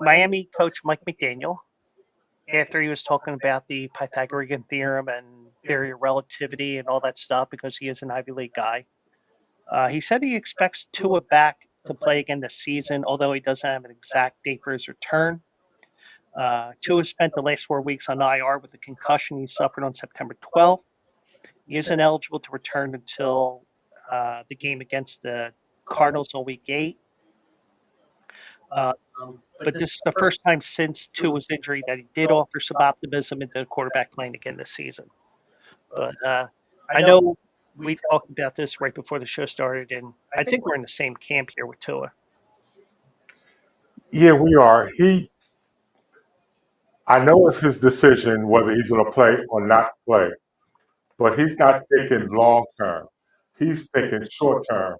Miami coach Mike McDaniel, after he was talking about the Pythagorean theorem and theory of relativity and all that stuff, because he is an Ivy League guy, he said he expects Tua back to play again this season, although he doesn't have an exact date for his return. Tua spent the last 4 weeks on IR with a concussion he suffered on September 12th. He isn't eligible to return until the game against the Cardinals on week 8. But this is the first time since Tua's injury that he did offer some optimism into the quarterback playing again this season. But I know we talked about this right before the show started, and I think we're in the same camp here with Tua. Yeah, we are. I know it's his decision whether he's going to play or not play, but he's not thinking long term. He's thinking short term.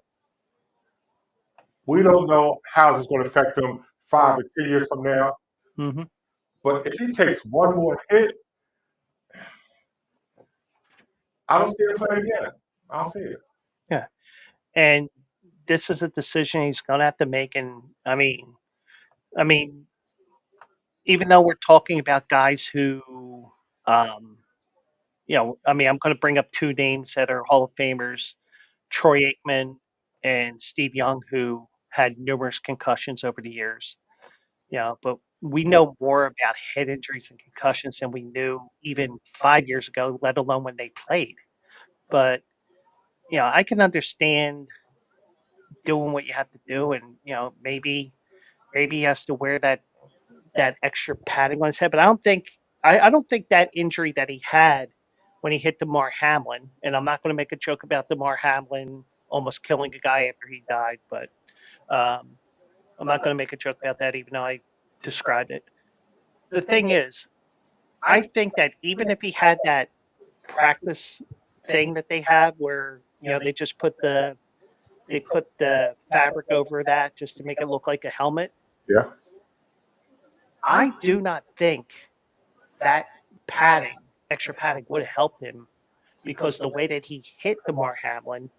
We don't know how it's going to affect him 5 or 10 years from now. Mm-hmm. But if he takes one more hit, I don't see him playing again. I don't see it. Yeah, and this is a decision he's going to have to make. And I mean, even though we're talking about guys who, I'm going to bring up two names that are Hall of Famers, Troy Aikman and Steve Young, who had numerous concussions over the years. But we know more about head injuries and concussions than we knew even 5 years ago, let alone when they played. But, I can understand doing what you have to do, and, maybe he has to wear that extra padding on his head. But I don't think that injury that he had when he hit DeMar Hamlin, and I'm not going to make a joke about DeMar Hamlin almost killing a guy after he died, but I'm not going to make a joke about that, even though I described it. The thing is, I think that even if he had that practice thing that they have, where they just put the fabric over that just to make it look like a helmet, Yeah. I do not think that extra padding would have helped him, because the way that he hit DeMar Hamlin,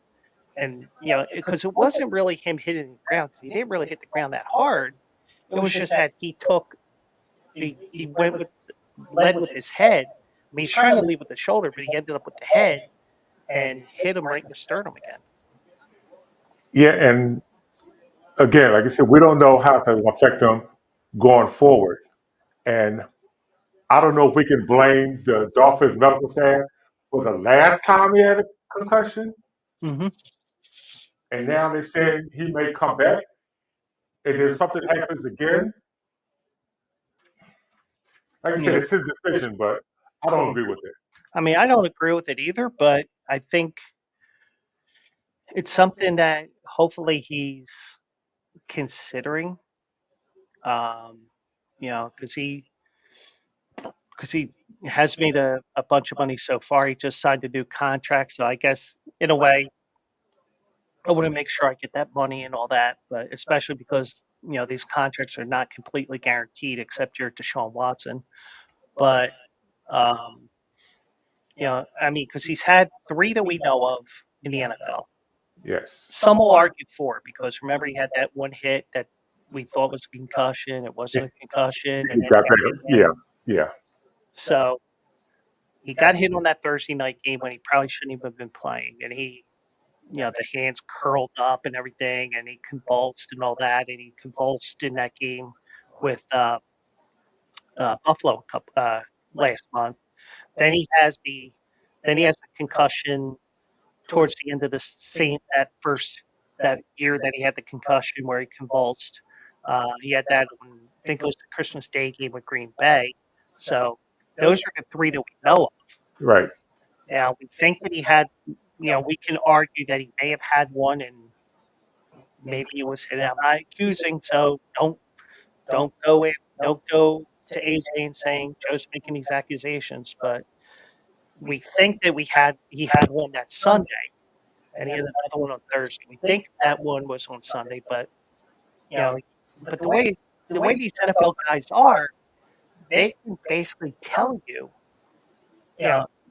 and because it wasn't really him hitting the ground, because he didn't really hit the ground that hard. It was just that he led with his head. I mean, he's trying to lead with the shoulder, but he ended up with the head and hit him right in the sternum again. Yeah, and again, like I said, we don't know how it's going to affect him going forward. And I don't know if we can blame the Dolphins medical staff for the last time he had a concussion. Mm-hmm. And now they say he may come back. And if something happens again, like I said, it's his decision, but I don't agree with it. I mean, I don't agree with it either, but I think it's something that hopefully he's considering. Because he has made a bunch of money so far. He just signed a new contract, so I guess in a way, I want to make sure I get that money and all that. But especially because these contracts are not completely guaranteed, except you're Deshaun Watson. But because he's had 3 that we know of in the NFL. Yes. Some will argue 4, because remember he had that one hit that we thought was a concussion. It wasn't a concussion. And He got better. Yeah. So he got hit on that Thursday night game when he probably shouldn't even have been playing. And he, the hands curled up and everything, and he convulsed and all that. And he convulsed in that game with Buffalo last month. Then he has the concussion towards the end of that year that he had the concussion where he convulsed. He had that on, I think it was the Christmas Day game with Green Bay. So those are the 3 that we know of. Right. Now we think that he had, we can argue that he may have had one, and maybe it was hit. I'm not accusing, so don't go to AJ and saying Joe's making these accusations, but we think that he had one that Sunday, and he had another one on Thursday. We think that one was on Sunday, but you know, but the way these NFL guys are, they can basically tell you,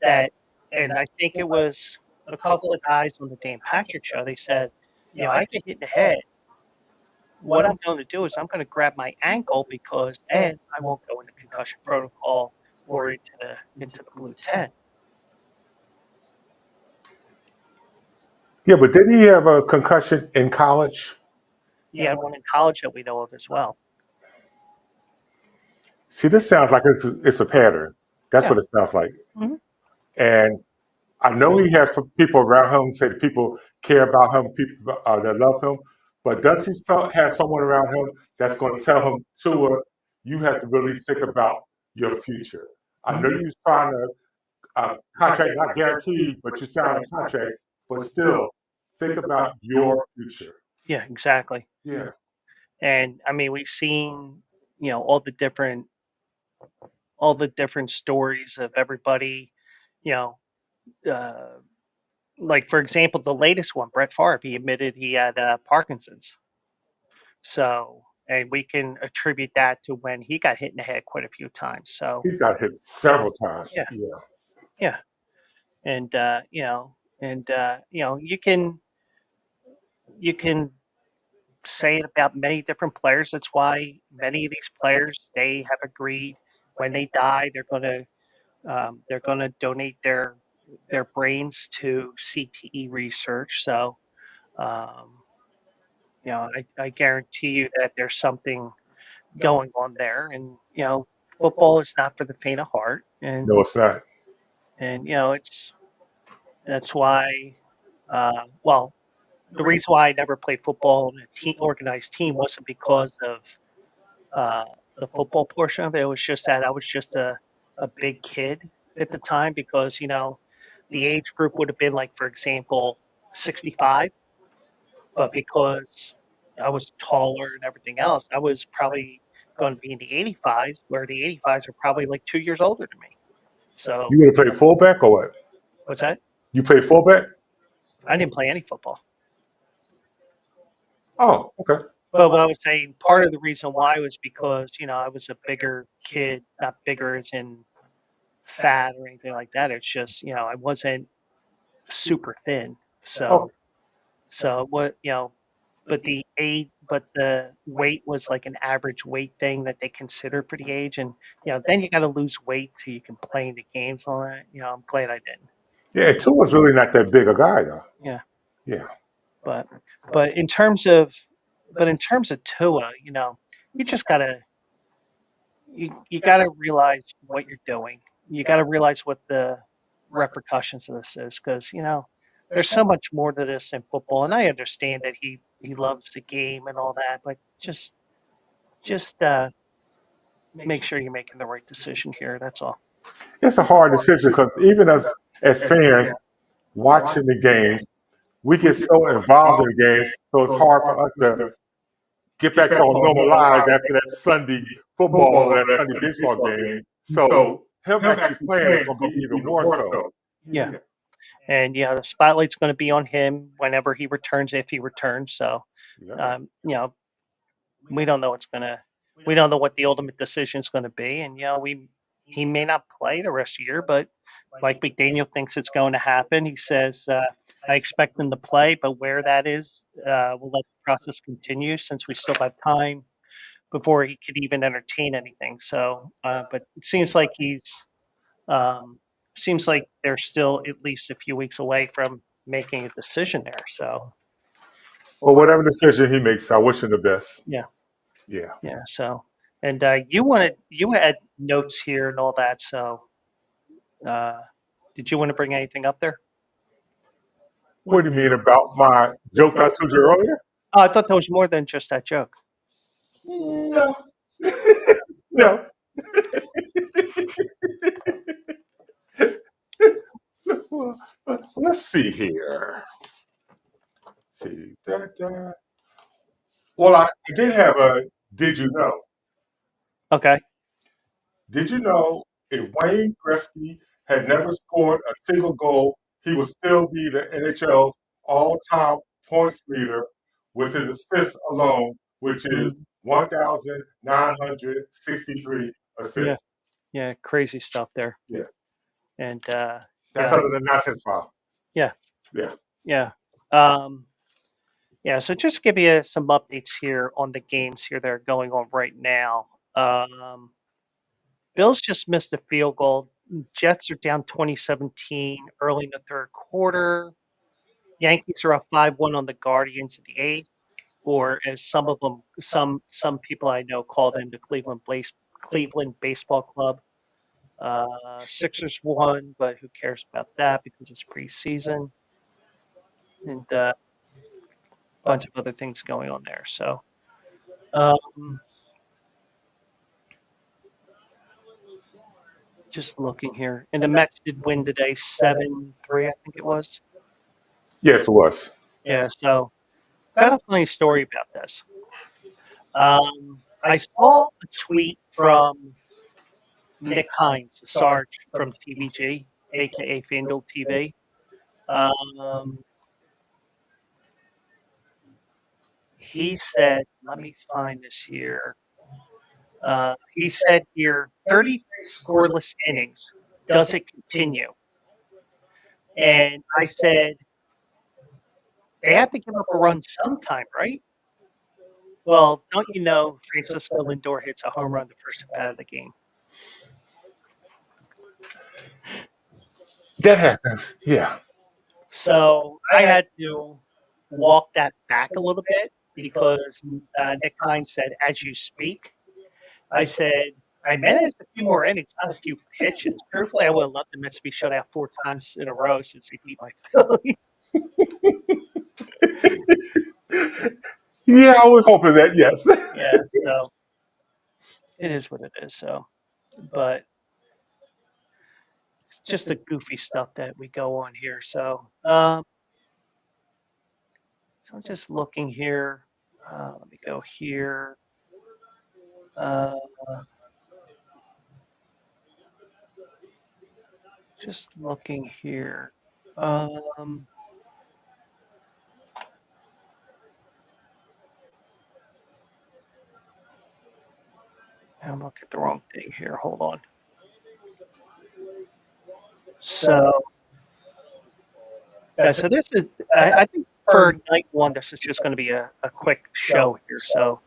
that, and I think it was a couple of guys on the Dan Patrick show. They said, I get hit in the head. What I'm going to do is I'm going to grab my ankle because then I won't go into concussion protocol or into the blue tent. Yeah, but didn't he have a concussion in college? He had one in college that we know of as well. See, this sounds like it's a pattern. That's Yeah. what it sounds like. Mhm. And I know he has people around him, say that people care about him, people that love him. But does he have someone around him that's going to tell him, Tua, you have to really think about your future? I know you're trying to contract, not guaranteed, but you sign a contract, but still think about your future. Yeah, exactly. Yeah. And I mean, we've seen, all the different stories of everybody, you know, uh, like for example, the latest one, Brett Favre, he admitted he had Parkinson's. So, and we can attribute that to when he got hit in the head quite a few times. So, He's got hit several times. Yeah. Yeah. yeah, and you can say it about many different players. That's why many of these players, they have agreed when they die, they're gonna donate their brains to CTE research. So, um, I guarantee you that there's something going on there, and football is not for the faint of heart, and No, it's not. that's why. Well, the reason why I never played football in a organized team wasn't because of uh, the football portion of it. It was just that I was just a big kid at the time because, the age group would have been like, for example, 65, but because I was taller and everything else, I was probably going to be in the 85s, where the 85s are probably like 2 years older than me. So, You would have played fullback or what? what's that? You played fullback? I didn't play any football. Oh, okay. But what I was saying, part of the reason why was because, I was a bigger kid, not bigger as in fat or anything like that. It's just, I wasn't super thin. So what, but the weight was like an average weight thing that they consider for the age. And, then you got to lose weight so you can play in the games on it. I'm glad I didn't. Yeah, Tua's really not that big a guy, though. Yeah. Yeah. But, but in terms of Tua, you just gotta, you got to realize what you're doing. You got to realize what the repercussions of this is, because there's so much more to this than football. And I understand that he loves the game and all that, but just make sure you're making the right decision here. That's all. It's a hard decision because even as fans watching the games, we get so involved in the games, so it's hard for us to get back to our normal lives after that Sunday football or that Sunday baseball game. So him actually playing is going to be even more so. Yeah. And the spotlight's going to be on him whenever he returns, if he returns. So, Yeah. we don't know we don't know what the ultimate decision is going to be, and he may not play the rest of the year, but Mike McDaniel thinks it's going to happen. He says, I expect him to play, but where that is, we'll let the process continue since we still have time before he could even entertain anything. So, but it seems like they're still at least a few weeks away from making a decision there. So, Well, whatever decision he makes, I wish him the best. yeah. Yeah. Yeah. So, and you had notes here and all that. So, did you want to bring anything up there? What do you mean about my joke I told you earlier? Oh, I thought there was more than just that joke. No. No. Well, let's see here. See. Well, I did have a did you know? Okay. Did you know if Wayne Gretzky had never scored a single goal, he would still be the NHL's all-time points leader with his assists alone, which is 1,963 assists. Yeah, crazy stuff there. Yeah. And That's under the nonsense file. Yeah. Yeah. Yeah. Yeah, so just to give you some updates here on the games here that are going on right now. Bills just missed a field goal. Jets are down 2017 early in the third quarter. Yankees are up 5-1 on the Guardians in the eighth, or as some people I know call them the Cleveland Baseball Club. Sixers won, but who cares about that because it's preseason, and a bunch of other things going on there. So, just looking here, and the Mets did win today, 7-3, I think it was. Yes, it was. Yeah. So, got a funny story about this. I saw a tweet from Nick Hines, Sarge from TVG, aka FanDuel TV. He said, let me find this here. He said here, 33 scoreless innings. Does it continue? And I said, they have to give up a run sometime, right? Well, don't you know Francisco Lindor hits a home run the first at of the game? That happens. Yeah. So I had to walk that back a little bit because Nick Hines said, as you speak. I said, I meant it's a few more innings, not a few pitches. Truthfully, I would have loved the Mets to be shut out 4 times in a row since they beat my Phillies. Yeah, I was hoping that, yes. Yeah, so it is what it is. So, but it's just the goofy stuff that we go on here. So, so I'm just looking here. Let me go here. Just looking here. I'm looking at the wrong thing here. Hold on. So, yeah, so this is, I think for night one, this is just going to be a quick show here. So,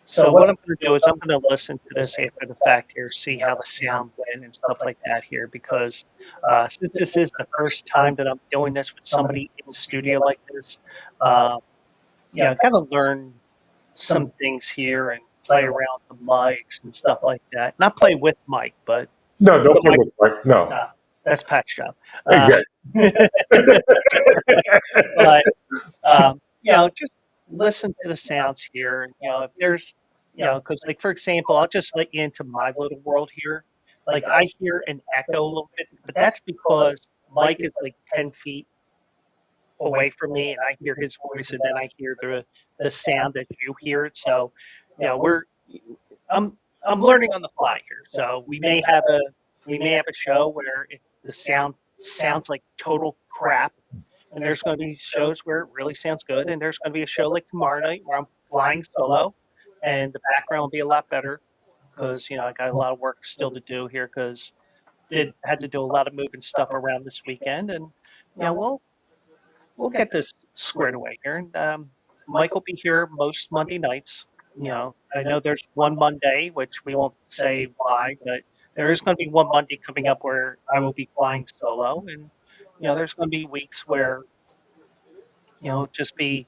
so what I'm going to do is I'm going to listen to this after the fact here, see how the sound went and stuff like that here, because since this is the first time that I'm doing this with somebody in the studio like this, yeah, I got to learn some things here and play around with the mics and stuff like that. Not play with Mike, but No, don't play with Mike. No. That's Pat's job. Exactly. But just listen to the sounds here. If there's, because like for example, I'll just let you into my little world here. Like I hear an echo a little bit, but that's because Mike is like 10 feet away from me, and I hear his voice, and then I hear the sound that you hear it. So, I'm learning on the fly here. So we may have a show where the sound sounds like total crap, and there's going to be shows where it really sounds good, and there's going to be a show like tomorrow night where I'm flying solo, and the background will be a lot better because I got a lot of work still to do here because had to do a lot of moving stuff around this weekend, and we'll get this squared away here. And Mike will be here most Monday nights. I know there's one Monday, which we won't say why, but there is going to be one Monday coming up where I will be flying solo, and there's going to be weeks where just be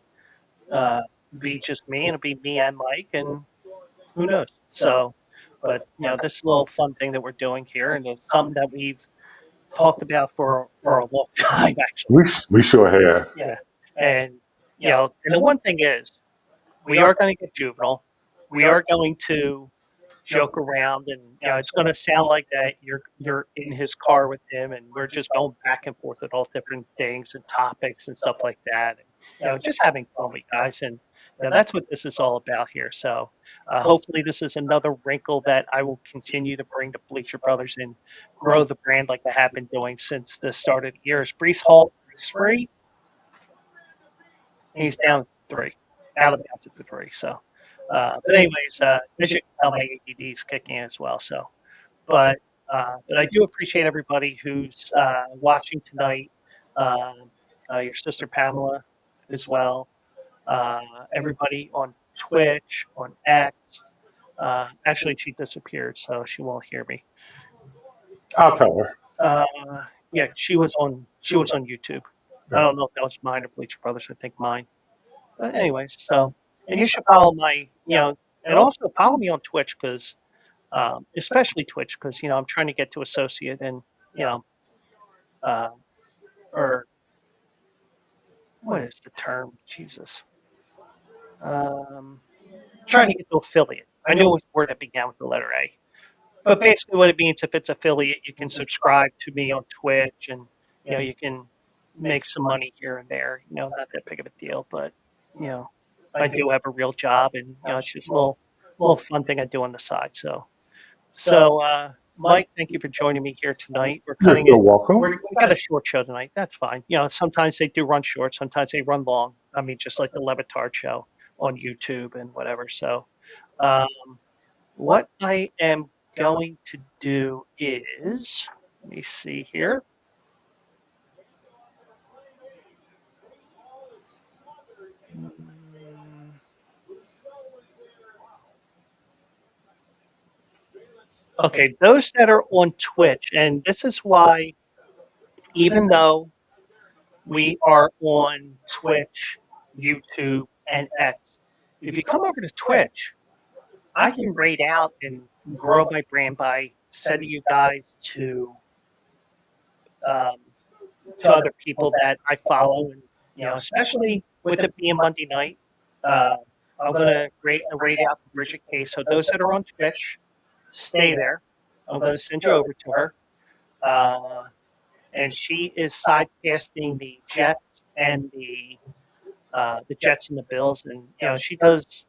just me, and it'll be me and Mike, and who knows. So, but this little fun thing that we're doing here, and it's something that we've talked about for a long time, actually. We sure have. Yeah, and and the one thing is, we are going to get juvenile. We are going to joke around, and it's going to sound like that you're in his car with him, and we're just going back and forth with all different things and topics and stuff like that. And, just having fun with you guys, and that's what this is all about here. So hopefully, this is another wrinkle that I will continue to bring to Bleacher Brothers and grow the brand like I have been doing since the start of the year. Is Brees Hall free? He's down 3, out of bounds at the 3. So, but anyways, as you can tell, my ADD is kicking in as well. So, but I do appreciate everybody who's watching tonight. Your sister Pamela as well. Everybody on Twitch, on X. Actually, she disappeared, so she won't hear me. I'll tell her. Yeah, she was on YouTube. I don't know if that was mine or Bleacher Brothers. I think mine. But anyways, so and you should follow my, and also follow me on Twitch because, especially Twitch because I'm trying to get to associate and uh, or what is the term? Jesus. Trying to get to affiliate. I knew it was a word that began with the letter A. But basically what it means, if it's affiliate, you can subscribe to me on Twitch and, you can make some money here and there, not that big of a deal, but, I do have a real job and, it's just a little fun thing I do on the side. So, Mike, thank you for joining me here tonight. We're You're cutting so it. welcome. We got a short show tonight. That's fine. Sometimes they do run short, sometimes they run long. I mean, just like the Levitard show on YouTube and whatever. So, what I am going to do is, let me see here. Okay, those that are on Twitch, and this is why, even though we are on Twitch, YouTube, and X, if you come over to Twitch, I can rate out and grow my brand by sending you guys um, to other people that I follow, and especially with it being Monday night, uh, I'm gonna rate out Bridget K. So those that are on Twitch, stay there. I'm gonna send you over to her, and she is sidecasting the Jets and the Jets and the Bills, and she does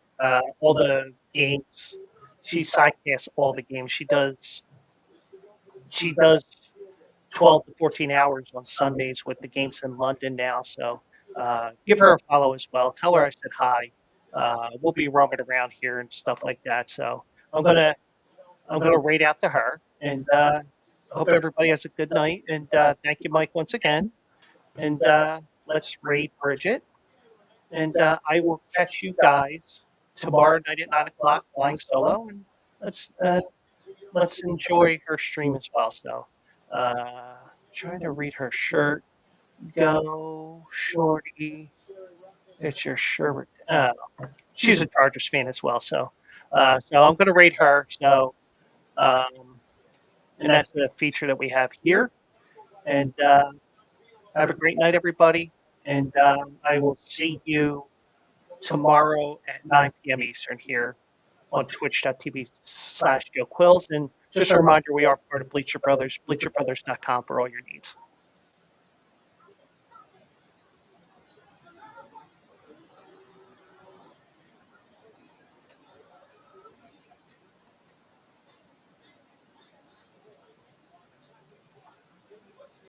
all the games. She sidecasts all the games. She does 12 to 14 hours on Sundays with the games in London now. So give her a follow as well. Tell her I said hi. We'll be roaming around here and stuff like that. So I'm gonna rate out to her, and hope everybody has a good night. And thank you, Mike, once again. And let's raid Bridget. And I will catch you guys tomorrow night at 9 o'clock flying solo. And let's uh, let's enjoy her stream as well. So trying to read her shirt. Go shorty. It's your shirt. She's a Chargers fan as well. So I'm gonna rate her. So and that's the feature that we have here. And have a great night, everybody. And I will see you tomorrow at 9 p.m. Eastern here on twitch.tv/Quills. And just a reminder, we are part of Bleacher Brothers, bleacherbrothers.com for all your needs.